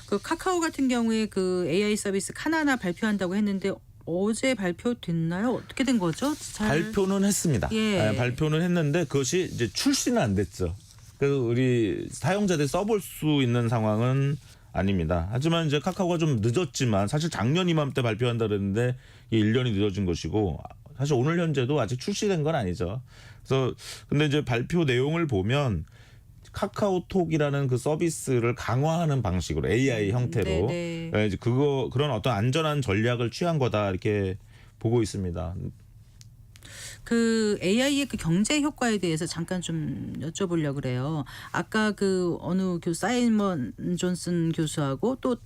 그 카카오 같은 경우에 그 AI 서비스 카나나 발표한다고 했는데 어제 발표됐나요? 어떻게 된 거죠? 발표는 했습니다. 예. 네, 발표는 했는데 그것이 이제 출시는 안 됐죠. 그래서 우리 사용자들이 써볼 수 있는 상황은 아닙니다. 하지만 이제 카카오가 좀 늦었지만 사실 작년 이맘때 발표한다 그랬는데 이게 1년이 늦어진 것이고 사실 오늘 현재도 아직 출시된 건 아니죠. 그래서 근데 이제 발표 내용을 보면 카카오톡이라는 그 서비스를 강화하는 방식으로 AI 형태로 네네. 이제 그런 어떤 안전한 전략을 취한 거다 이렇게 보고 있습니다. 그 AI의 그 경제 효과에 대해서 잠깐 좀 여쭤보려고 그래요. 아까 그 어느 사이먼 존슨 교수하고 또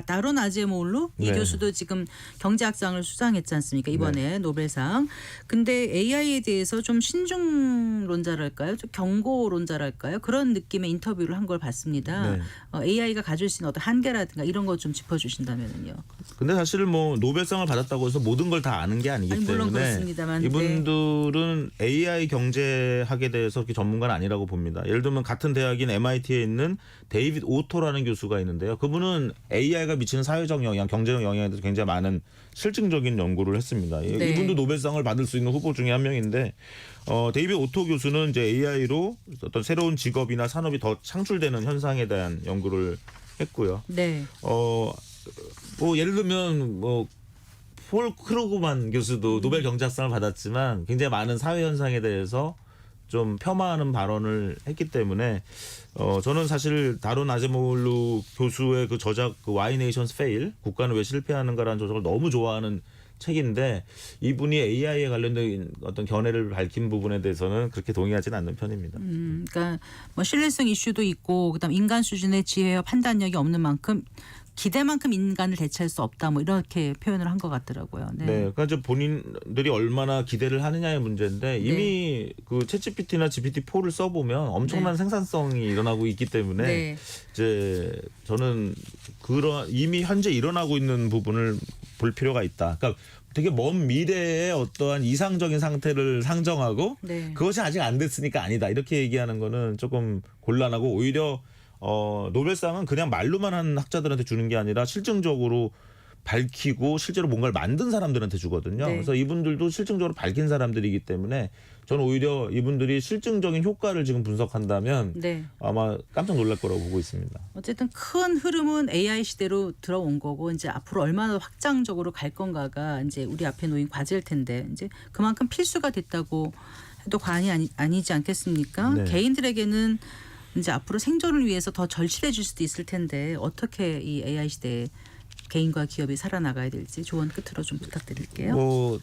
나론 아제모울로 이 네. 교수도 지금 경제학상을 수상했지 않습니까? 이번에 노벨상. 근데 AI에 대해서 좀 신중론자랄까요? 좀 경고론자랄까요? 그런 느낌의 인터뷰를 한 걸 봤습니다. 네. AI가 가질 수 있는 어떤 한계라든가 이런 거 좀 짚어주신다면요. 근데 사실 뭐 노벨상을 받았다고 해서 모든 걸 다 아는 게 아니기 아니, 물론 때문에 그렇습니다만, 이분들은 AI 경제학에 대해서 그렇게 전문가는 아니라고 봅니다. 예를 들면 같은 대학인 MIT에 있는 데이빗 오토라는 교수가 있는데요. 그분은 AI가 미치는 사회적 영향, 경제적 영향에 대해서 굉장히 많은 실증적인 연구를 했습니다. 네. 이분도 노벨상을 받을 수 있는 후보 중에 한 명인데 데이빗 오토 교수는 이제 AI로 어떤 새로운 직업이나 산업이 더 창출되는 현상에 대한 연구를 했고요. 네. 뭐 예를 들면 뭐 폴 크루그만 교수도 노벨 경제학상을 받았지만 굉장히 많은 사회 현상에 대해서 좀 폄하하는 발언을 했기 때문에 저는 사실 다론 아제모울루 교수의 그 저작 그 Why Nations Fail 국가는 왜 실패하는가라는 저작을 너무 좋아하는 책인데 이분이 AI에 관련된 어떤 견해를 밝힌 부분에 대해서는 그렇게 동의하지는 않는 편입니다. 그러니까 뭐 신뢰성 이슈도 있고 그다음 인간 수준의 지혜와 판단력이 없는 만큼 기대만큼 인간을 대체할 수 없다 뭐 이렇게 표현을 한 것 같더라고요. 네. 네, 그러니까 이제 본인들이 얼마나 기대를 하느냐의 문제인데 이미 그 챗GPT나 GPT-4를 써보면 엄청난 생산성이 일어나고 있기 때문에 네. 이제 저는 이미 현재 일어나고 있는 부분을 볼 필요가 있다. 그러니까 되게 먼 미래의 어떠한 이상적인 상태를 상정하고 네. 그것이 아직 안 됐으니까 아니다 이렇게 얘기하는 거는 조금 곤란하고 오히려 노벨상은 그냥 말로만 한 학자들한테 주는 게 아니라 실증적으로 밝히고 실제로 뭔가를 만든 사람들한테 주거든요. 네. 그래서 이분들도 실증적으로 밝힌 사람들이기 때문에 저는 오히려 이분들이 실증적인 효과를 지금 분석한다면 네. 아마 깜짝 놀랄 거라고 보고 있습니다. 어쨌든 큰 흐름은 AI 시대로 들어온 거고 이제 앞으로 얼마나 확장적으로 갈 건가가 이제 우리 앞에 놓인 과제일 텐데 이제 그만큼 필수가 됐다고 해도 과언이 아니지 않겠습니까? 네. 개인들에게는 이제 앞으로 생존을 위해서 더 절실해질 수도 있을 텐데 어떻게 이 AI 시대에 개인과 기업이 살아나가야 될지 조언 끝으로 좀 부탁드릴게요. 뭐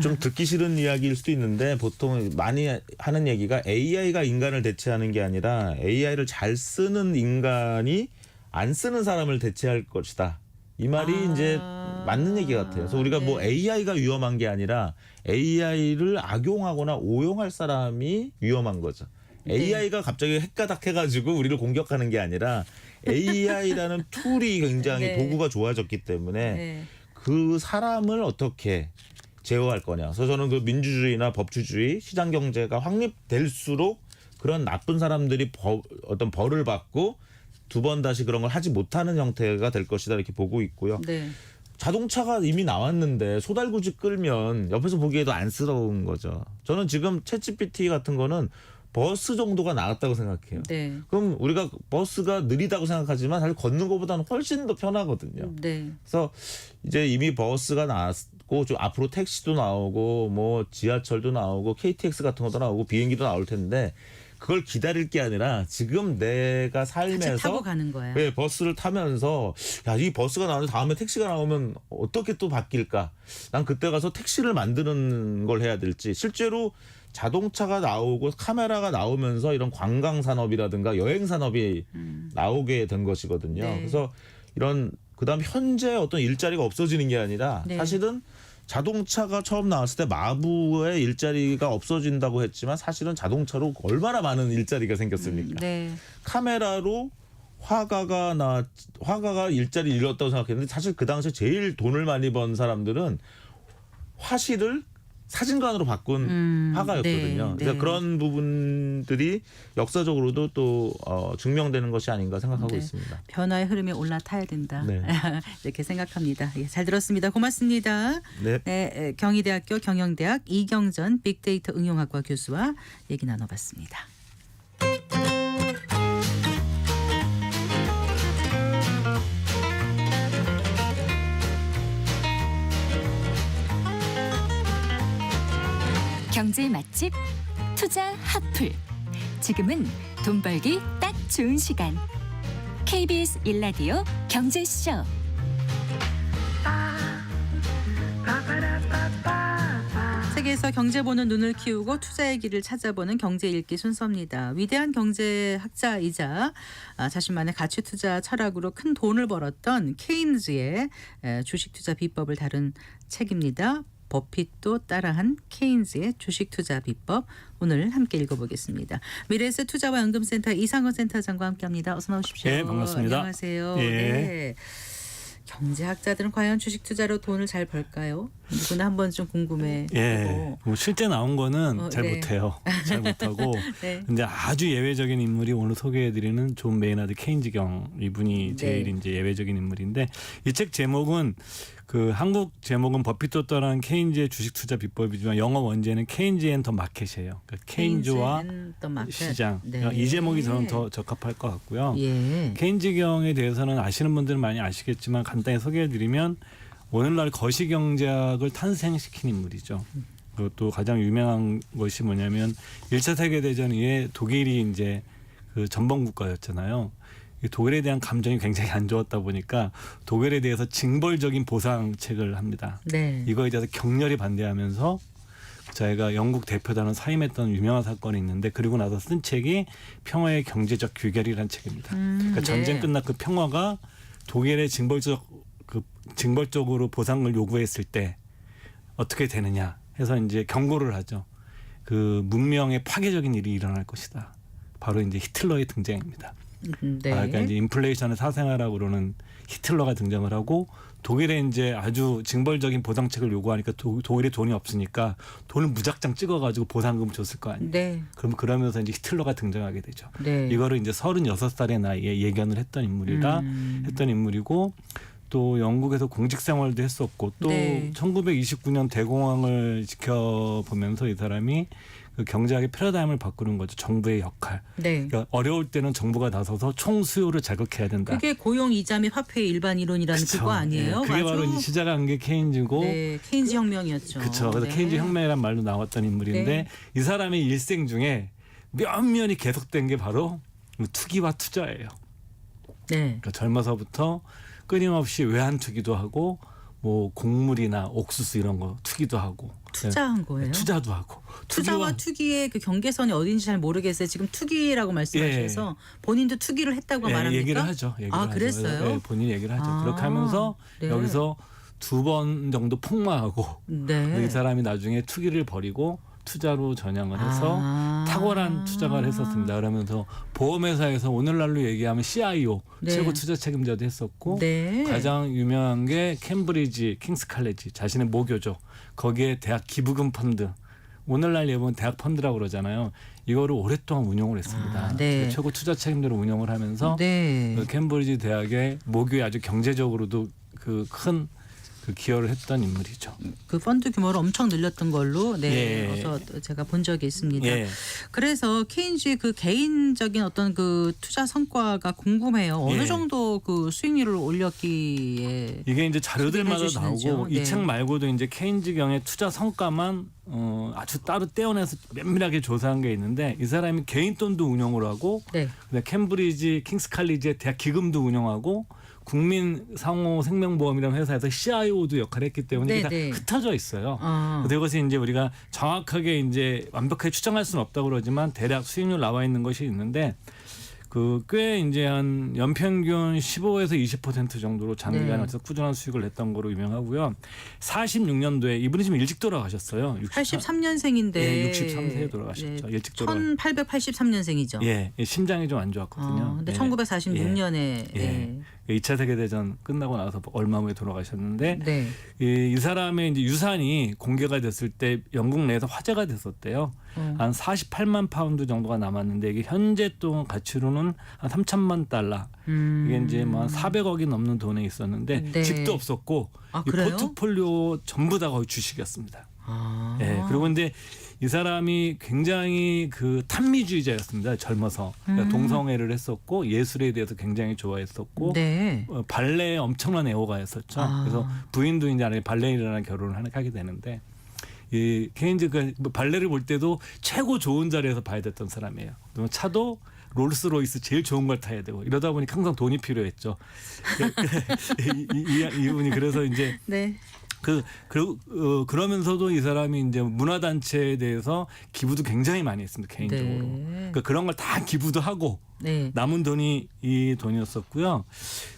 좀 듣기 싫은 이야기일 수도 있는데 보통 많이 하는 얘기가 AI가 인간을 대체하는 게 아니라 AI를 잘 쓰는 인간이 안 쓰는 사람을 대체할 것이다. 이 말이 이제 맞는 얘기 같아요. 그래서 우리가 뭐 AI가 위험한 게 아니라 AI를 악용하거나 오용할 사람이 위험한 거죠. AI가 갑자기 핵가닥해가지고 우리를 공격하는 게 아니라 AI라는 툴이 굉장히 네. 도구가 좋아졌기 때문에 네. 그 사람을 어떻게 제어할 거냐. 그래서 저는 그 민주주의나 법치주의, 시장 경제가 확립될수록 그런 나쁜 사람들이 어떤 벌을 받고 두 번 다시 그런 걸 하지 못하는 형태가 될 것이다 이렇게 보고 있고요. 네. 자동차가 이미 나왔는데 소달구지 끌면 옆에서 보기에도 안쓰러운 거죠. 저는 지금 챗GPT 같은 거는 버스 정도가 나았다고 생각해요. 네. 그럼 우리가 버스가 느리다고 생각하지만 사실 걷는 것보다는 훨씬 더 편하거든요. 네. 그래서 이제 이미 버스가 나왔고 좀 앞으로 택시도 나오고 뭐 지하철도 나오고 KTX 같은 것도 나오고 비행기도 나올 텐데 그걸 기다릴 게 아니라 지금 내가 같이 살면서 타고 가는 거야. 네, 버스를 타면서 야, 이 버스가 나오는데 다음에 택시가 나오면 어떻게 또 바뀔까? 난 그때 가서 택시를 만드는 걸 해야 될지 실제로 자동차가 나오고 카메라가 나오면서 이런 관광 산업이라든가 여행 산업이 나오게 된 것이거든요. 네. 그래서 이런 그다음 현재 어떤 일자리가 없어지는 게 아니라 네. 사실은 자동차가 처음 나왔을 때 마부의 일자리가 없어진다고 했지만 사실은 자동차로 얼마나 많은 일자리가 생겼습니까? 네. 카메라로 화가가 일자리를 잃었다고 생각했는데 사실 그 당시에 제일 돈을 많이 번 사람들은 화실을 사진관으로 바꾼 화가였거든요. 네, 그래서 네. 그런 부분들이 역사적으로도 또 증명되는 것이 아닌가 생각하고 네. 있습니다. 변화의 흐름에 올라타야 된다. 네. 이렇게 생각합니다. 예, 잘 들었습니다. 고맙습니다. 네. 네, 경희대학교 경영대학 이경전 빅데이터 응용학과 교수와 얘기 나눠봤습니다. 경제 맛집 투자 핫플. 지금은 돈 벌기 딱 좋은 시간. KBS 1라디오 경제쇼. 세계에서 경제 보는 눈을 키우고 투자의 길을 찾아보는 경제 읽기 순서입니다. 위대한 경제학자이자 자신만의 가치 투자 철학으로 큰 돈을 벌었던 케인즈의 주식 투자 비법을 다룬 책입니다. 버핏도 따라한 케인즈의 주식 투자 비법, 오늘 함께 읽어보겠습니다. 미래에셋 투자와 연금센터 이상원 센터장과 함께합니다. 어서 나오십시오. 네, 반갑습니다. 안녕하세요. 예. 네. 경제학자들은 과연 주식 투자로 돈을 잘 벌까요? 누구나 한번 좀 궁금해. 예, 뭐 실제 나온 거는 잘 네. 못해요. 잘 못하고. 네. 근데 아주 예외적인 인물이 오늘 소개해드리는 존 메이나드 케인즈경, 이분이 제일 이제 예외적인 인물인데, 이 책 제목은 그 한국 제목은 버핏도 따라한 케인즈의 주식 투자 비법이지만 영어 원제는 케인즈 앤 더 마켓이에요. 그러니까 케인즈와 앤 더 마켓. 시장. 네. 이 제목이 저는 더 적합할 것 같고요. 예. 케인즈경에 대해서는 아시는 분들은 많이 아시겠지만 간단히 소개해드리면 오늘날 거시경제학을 탄생시킨 인물이죠. 그것도 가장 유명한 것이 뭐냐면 1차 세계대전 이후에 독일이 이제 그 전범 국가였잖아요. 이 독일에 대한 감정이 굉장히 안 좋았다 보니까 독일에 대해서 징벌적인 보상책을 합니다. 네. 이거에 대해서 격렬히 반대하면서 자기가 영국 대표단을 사임했던 유명한 사건이 있는데 그리고 나서 쓴 책이 평화의 경제적 규결이라는 책입니다. 그러니까 전쟁 끝난 그 평화가 독일의 징벌적으로 보상을 요구했을 때 어떻게 되느냐 해서 이제 경고를 하죠. 그 문명의 파괴적인 일이 일어날 것이다. 바로 이제 히틀러의 등장입니다. 네. 그러니까 이제 인플레이션을 사생아라고 그러는 히틀러가 등장을 하고 독일에 이제 아주 징벌적인 보상책을 요구하니까 독일에 돈이 없으니까 돈을 무작정 찍어가지고 보상금 줬을 거 아니에요. 네. 그러면서 이제 히틀러가 등장하게 되죠. 네. 이거를 이제 36살의 나이에 예견을 했던 했던 인물이고 또 영국에서 공직 생활도 했었고 또 네. 1929년 대공황을 지켜보면서 이 사람이 그 경제학의 패러다임을 바꾸는 거죠. 정부의 역할. 네. 그러니까 어려울 때는 정부가 나서서 총 수요를 자극해야 된다. 그게 고용 이자 및 화폐의 일반 이론이라는 그쵸. 그거 아니에요? 예, 그게 맞아? 바로 이제 시작한 게 케인즈고. 네, 케인즈 혁명이었죠. 그렇죠. 그래서 네. 케인즈 혁명이라는 말로 나왔던 인물인데 네. 이 사람의 일생 중에 면면이 계속된 게 바로 투기와 투자예요. 네. 그러니까 젊어서부터 끊임없이 외환 투기도 하고 뭐 곡물이나 옥수수 이런 거 투기도 하고 투자한 거예요? 투자도 하고 투자와 투기의 그 경계선이 어딘지 잘 모르겠어요. 지금 투기라고 말씀하셔서 본인도 투기를 했다고 말합니까? 얘기를 하죠. 얘기를 하죠. 그랬어요? 네, 본인이 얘기를 하죠. 그렇게 하면서 네. 여기서 2번 정도 폭망하고 네. 이 사람이 나중에 투기를 버리고 투자로 전향을 해서 탁월한 투자를 했었습니다. 그러면서 보험회사에서 오늘날로 얘기하면 CIO 네. 최고 투자 책임자도 했었고 네. 가장 유명한 게 캠브리지 킹스 칼레지 자신의 모교죠. 거기에 대학 기부금 펀드 오늘날 예보면 대학 펀드라고 그러잖아요. 이거를 오랫동안 운영을 했습니다. 네. 최고 투자 책임자로 운영을 하면서 네. 그 캠브리지 대학의 모교에 아주 경제적으로도 그 큰 그 기여를 했던 인물이죠. 그 펀드 규모를 엄청 늘렸던 걸로 어서 제가 본 적이 있습니다. 예. 그래서 케인즈의 그 개인적인 어떤 그 투자 성과가 궁금해요. 어느 예. 정도 그 수익률을 올렸기에 이게 이제 자료들마다 소개해 주시는지요? 나오고 네. 이 책 말고도 이제 케인즈경의 투자 성과만 아주 따로 떼어내서 면밀하게 조사한 게 있는데 이 사람이 개인 돈도 운영을 하고 네. 그다음에 캠브리지 킹스 칼리지의 대학 기금도 운영하고 국민 상호 생명보험이라는 회사에서 CIO도 역할을 했기 때문에 이게 다 네. 흩어져 있어요. 아. 그래서 이것이 이제 우리가 정확하게 이제 완벽하게 추정할 수는 없다고 그러지만 대략 수익률 나와 있는 것이 있는데 그 꽤 이제 한 연평균 15에서 20% 정도로 장기간에 서 꾸준한 수익을 냈던 거로 유명하고요. 46년도에 이분이 지금 일찍 돌아가셨어요. 83년생인데 예, 63세에 돌아가셨죠. 일찍 돌아가. 1883년생이죠. 예, 심장이 좀 안 좋았거든요. 근데 예. 1946년에 예. 2차 세계대전 끝나고 나서 얼마 후에 돌아가셨는데 네. 이 사람의 이제 유산이 공개가 됐을 때 영국 내에서 화제가 됐었대요. 한 48만 파운드 정도가 남았는데 이게 현재 돈 가치로는 한 3천만 달러. 이게 이제 뭐 한 400억이 넘는 돈에 있었는데 네. 집도 없었고 이 그래요? 포트폴리오 전부 다 거의 주식이었습니다. 아. 예. 그리고 이제 이 사람이 굉장히 그 탄미주의자였습니다. 젊어서 그러니까 동성애를 했었고 예술에 대해서 굉장히 좋아했었고 네. 발레에 엄청난 애호가였었죠. 그래서 부인도 이제 안에 발레리나랑 결혼을 하게 되는데 이 케인즈가 발레를 볼 때도 최고 좋은 자리에서 봐야 됐던 사람이에요. 차도 롤스로이스 제일 좋은 걸 타야 되고 이러다 보니까 항상 돈이 필요했죠. 이분이 그래서 이제 네. 그러면서도 이 사람이 이제 문화단체에 대해서 기부도 굉장히 많이 했습니다. 개인적으로. 네. 그러니까 그런 걸 다 기부도 하고 네. 남은 돈이 이 돈이었었고요.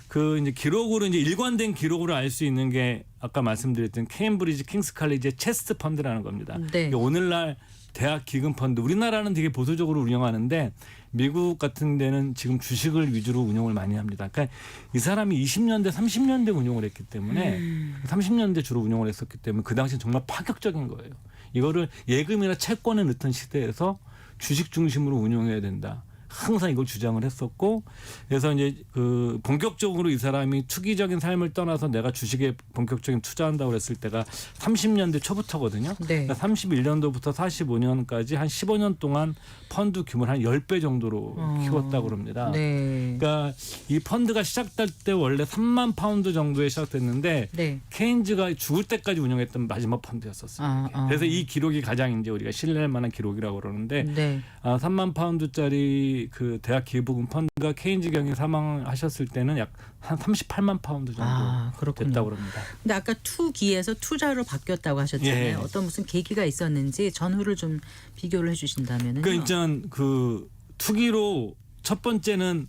그 이제 기록으로 이제 일관된 기록으로 알 수 있는 게 아까 말씀드렸던 케임브리지 킹스 칼리지의 체스트 펀드라는 겁니다. 네. 이게 오늘날 대학 기금 펀드 우리나라는 되게 보수적으로 운영하는데 미국 같은 데는 지금 주식을 위주로 운영을 많이 합니다. 그러니까 이 사람이 20년대 30년대 운영을 했기 때문에 30년대 주로 운영을 했었기 때문에 그 당시엔 정말 파격적인 거예요. 이거를 예금이나 채권에 넣던 시대에서 주식 중심으로 운영해야 된다. 항상 이걸 주장을 했었고 그래서 이제 그 본격적으로 이 사람이 투기적인 삶을 떠나서 내가 주식에 본격적인 투자한다고 그랬을 때가 30년대 초부터거든요. 네. 그러니까 31년도부터 45년까지 한 15년 동안 펀드 규모를 한 10배 정도로 키웠다고 그럽니다. 네. 그러니까 이 펀드가 시작될 때 원래 3만 파운드 정도에 시작됐는데 네. 케인즈가 죽을 때까지 운영했던 마지막 펀드였었어요. 그래서 이 기록이 가장 이제 우리가 신뢰할 만한 기록이라고 그러는데 네. 3만 파운드짜리 그 대학 기부금 펀드가 케인즈 경이 사망하셨을 때는 약 한 38만 파운드 정도 그렇군요. 됐다고 합니다. 근데 아까 투기에서 투자로 바뀌었다고 하셨잖아요. 예. 어떤 무슨 계기가 있었는지 전후를 좀 비교를 해주신다면요. 그러니까 일단 그 투기로 첫 번째는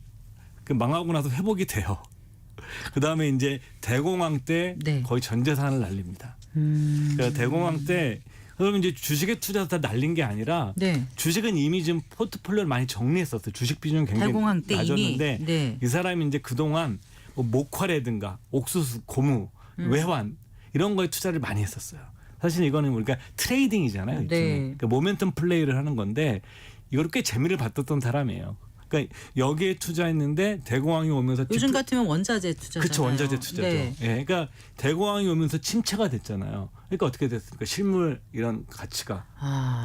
그 망하고 나서 회복이 돼요. 그 다음에 이제 대공황 때 네. 거의 전 재산을 날립니다. 그러니까 대공황 때 그러면 이제 주식에 투자해서 다 날린 게 아니라 네. 주식은 이미 좀 포트폴리오를 많이 정리했었어요. 주식 비중은 굉장히 대공황 때 낮았는데 이미. 네. 이 사람이 이제 그동안 뭐 목화라든가 옥수수, 고무, 외환 이런 거에 투자를 많이 했었어요. 사실 이거는 우리가 트레이딩이잖아요. 일종의. 네. 그러니까 모멘텀 플레이를 하는 건데 이걸 꽤 재미를 봤던 사람이에요. 그러니까 여기에 투자했는데 대공황이 오면서 요즘 같으면 원자재 투자잖아요. 그렇죠. 원자재 투자죠. 네. 예, 그러니까 대공황이 오면서 침체가 됐잖아요. 그러니까 어떻게 됐습니까? 실물 이런 가치가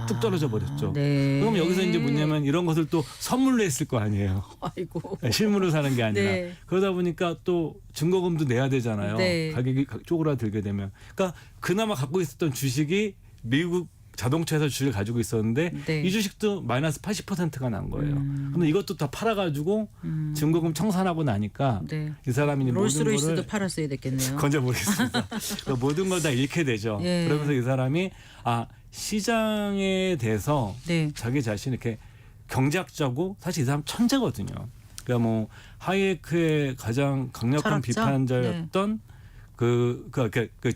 뚝 떨어져 버렸죠. 네. 그럼 여기서 이제 뭐냐면 이런 것을 또 선물로 했을 거 아니에요. 아이고. 실물로 사는 게 아니라 네. 그러다 보니까 또 증거금도 내야 되잖아요. 네. 가격이 쪼그라들게 되면. 그러니까 그나마 갖고 있었던 주식이 미국 자동차 회사 주식을 가지고 있었는데 네. 이 주식도 마이너스 80%가 난 거예요. 근데 이것도 다 팔아가지고 증거금 청산하고 나니까 네. 이 사람이 이제 모든 롤스로이스도 거를 팔았어야 됐겠네요. 건져 모르겠습니다. 그러니까 모든 걸 다 잃게 되죠. 예. 그러면서 이 사람이 시장에 대해서 네. 자기 자신 이렇게 경제학자고 사실 이 사람 천재거든요. 그러니까 뭐 하이에크의 가장 강력한 철학자? 비판자였던 그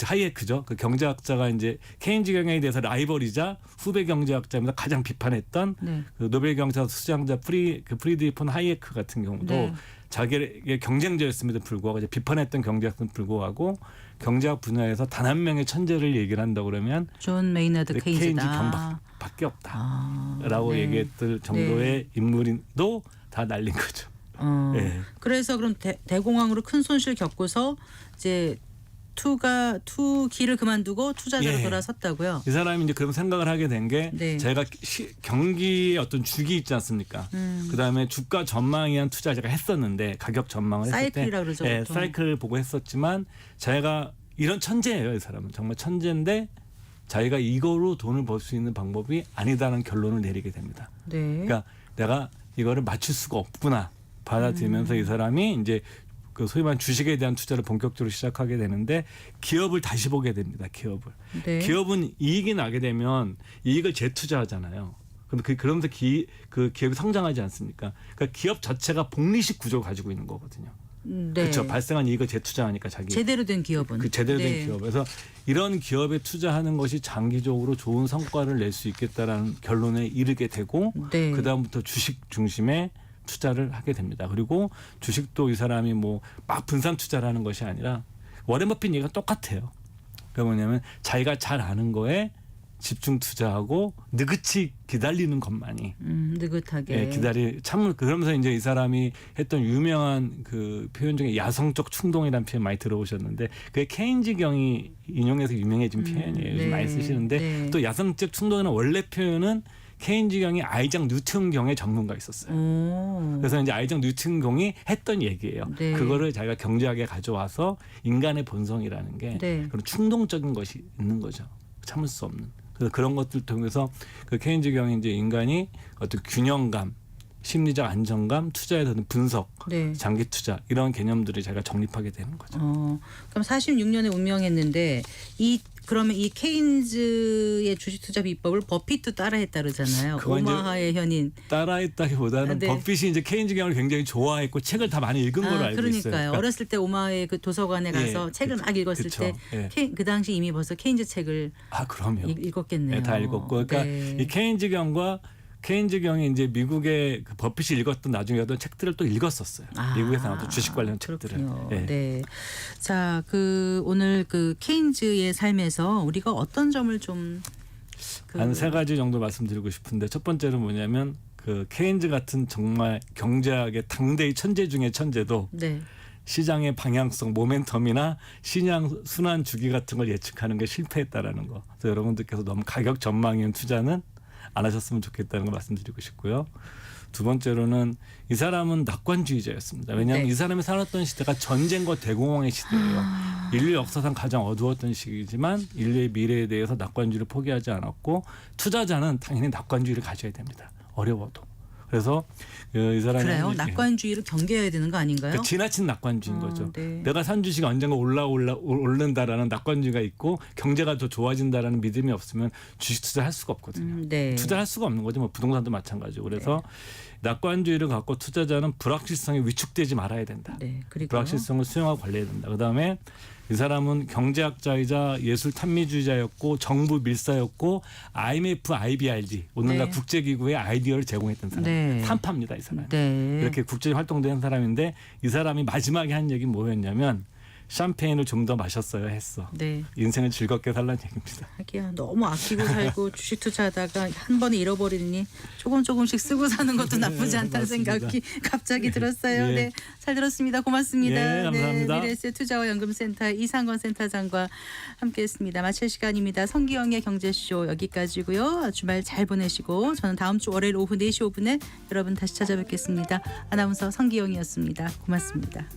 하이에크죠. 그 경제학자가 이제 케인즈 경영에 대해서 라이벌이자 후배 경제학자입니다. 가장 비판했던 네. 그 노벨 경제학 수상자 프리드리히 폰 하이에크 같은 경우도 네. 자기의 경쟁자였음에도 불구하고 이제 비판했던 경제학자도 불구하고 경제학 분야에서 단 한 명의 천재를 얘기를 한다 그러면 존 메이너드 케인즈 케인즈다. 경밖에 없다라고 네. 얘기했을 정도의 인물도 다 날린 거죠. 네. 그래서 그럼 대공황으로 큰 손실 겪고서 이제 투기를 그만두고 투자자로 예. 돌아섰다고요. 이 사람이 이제 그런 생각을 하게 된 게 네. 제가 경기의 어떤 주기 있지 않습니까? 그다음에 주가 전망에 의한 투자를 제가 했었는데 가격 전망을 했을 때 사이클이라 그러죠. 예, 보통. 사이클을 보고 했었지만 제가 이런 천재예요. 이 사람은 정말 천재인데 자기가 이거로 돈을 벌 수 있는 방법이 아니다라는 결론을 내리게 됩니다. 네. 그러니까 내가 이거를 맞출 수가 없구나 받아들이면서 이 사람이 이제 그 소위 말하는 주식에 대한 투자를 본격적으로 시작하게 되는데 기업을 다시 보게 됩니다. 기업을. 네. 기업은 이익이 나게 되면 이익을 재투자하잖아요. 그러면서 그 기업이 성장하지 않습니까? 그러니까 기업 자체가 복리식 구조를 가지고 있는 거거든요. 네. 그렇죠. 발생한 이익을 재투자하니까 자기. 제대로 된 기업은. 그 제대로 된 네. 기업. 그래서 이런 기업에 투자하는 것이 장기적으로 좋은 성과를 낼 수 있겠다라는 결론에 이르게 되고 네. 그다음부터 주식 중심의 투자를 하게 됩니다. 그리고 주식도 이 사람이 뭐 막 분산 투자를 하는 것이 아니라 워렌 버핏 얘기가 똑같아요. 그게 뭐냐면 자기가 잘 아는 거에 집중 투자하고 느긋이 기다리는 것만이 느긋하게. 그러면서 이제 이 사람이 했던 유명한 그 표현 중에 야성적 충동이라는 표현 많이 들어보셨는데 그게 케인즈 경이 인용해서 유명해진 표현이에요. 요즘 네. 많이 쓰시는데 네. 또 야성적 충동이라는 원래 표현은 케인즈 경이 아이작 뉴튼 경의 전문가 있었어요. 오. 그래서 이제 아이작 뉴튼 경이 했던 얘기예요. 네. 그거를 자기가 경제학에 가져와서 인간의 본성이라는 게 네. 그런 충동적인 것이 있는 거죠. 참을 수 없는. 그래서 그런 것들 통해서 그 케인즈 경이 이제 인간이 어떤 균형감, 심리적 안정감, 투자에 대한 분석, 네. 장기 투자 이런 개념들을 자기가 정립하게 되는 거죠. 그럼 46년에 운명했는데 그러면 이 케인즈의 주식 투자 비법을 버핏도 따라했다 그러잖아요. 그건 이제 오마하의 현인. 따라했다기보다는 네. 버핏이 이제 케인즈 경을 굉장히 좋아했고 책을 다 많이 읽은 걸로 알고 있어요. 그러니까요. 어렸을 때 오마하의 그 도서관에 가서 예, 책을 막 읽었을 그쵸. 때 그 예. 당시 이미 벌써 케인즈 책을 그럼요. 읽었겠네요. 네, 다 읽었고, 그러니까 네. 이 케인즈 경이 이제 미국의 그 버핏이 읽었던 나중에 어떤 책들을 또 읽었었어요. 미국에서 나왔던 주식 관련 책들을. 그렇군요. 예. 네. 자, 오늘 그 케인즈의 삶에서 우리가 어떤 점을 좀 한 세 가지 정도 말씀드리고 싶은데 첫 번째는 뭐냐면 그 케인즈 같은 정말 경제학의 당대의 천재 중의 천재도 네. 시장의 방향성, 모멘텀이나 시장 순환 주기 같은 걸 예측하는 게 실패했다라는 거. 그래서 여러분들께서 너무 가격 전망형 투자는 안 하셨으면 좋겠다는 걸 말씀드리고 싶고요. 두 번째로는 이 사람은 낙관주의자였습니다. 왜냐하면 네. 이 사람이 살았던 시대가 전쟁과 대공황의 시대예요. 인류 역사상 가장 어두웠던 시기지만 인류의 미래에 대해서 낙관주의를 포기하지 않았고 투자자는 당연히 낙관주의를 가져야 됩니다. 어려워도. 그래서 이 사람이 그래요. 낙관주의를 경계해야 되는 거 아닌가요? 그러니까 지나친 낙관주의인 거죠. 네. 내가 산 주식이 언젠가 오른다라는 낙관주의가 있고 경제가 더 좋아진다라는 믿음이 없으면 주식 투자할 수가 없거든요. 네. 투자할 수가 없는 거죠. 뭐 부동산도 마찬가지고. 그래서 낙관주의를 갖고 투자자는 불확실성에 위축되지 말아야 된다. 네. 그리고 불확실성을 수용하고 관리해야 된다. 그다음에 이 사람은 경제학자이자 예술 탐미주의자였고 정부 밀사였고 IMF, IBRD 오늘날 네. 국제기구의 아이디어를 제공했던 사람. 네. 산파입니다. 이 사람. 네. 이렇게 국제적 활동된 사람인데 이 사람이 마지막에 한 얘기 뭐였냐면 샴페인을 좀 더 마셨어야 했어. 네. 인생을 즐겁게 살라는 얘기입니다. 하기야 너무 아끼고 살고 주식 투자하다가 한 번에 잃어버리니 조금씩 쓰고 사는 것도 나쁘지 않다는 맞습니다. 생각이 갑자기 들었어요. 예. 네, 잘 들었습니다. 고맙습니다. 예, 감사합니다. 네, 미래에셋 투자와연금센터 이상건 센터장과 함께했습니다. 마칠 시간입니다. 성기영의 경제쇼 여기까지고요. 주말 잘 보내시고 저는 다음 주 월요일 오후 4시 5분에 여러분 다시 찾아뵙겠습니다. 아나운서 성기영이었습니다. 고맙습니다.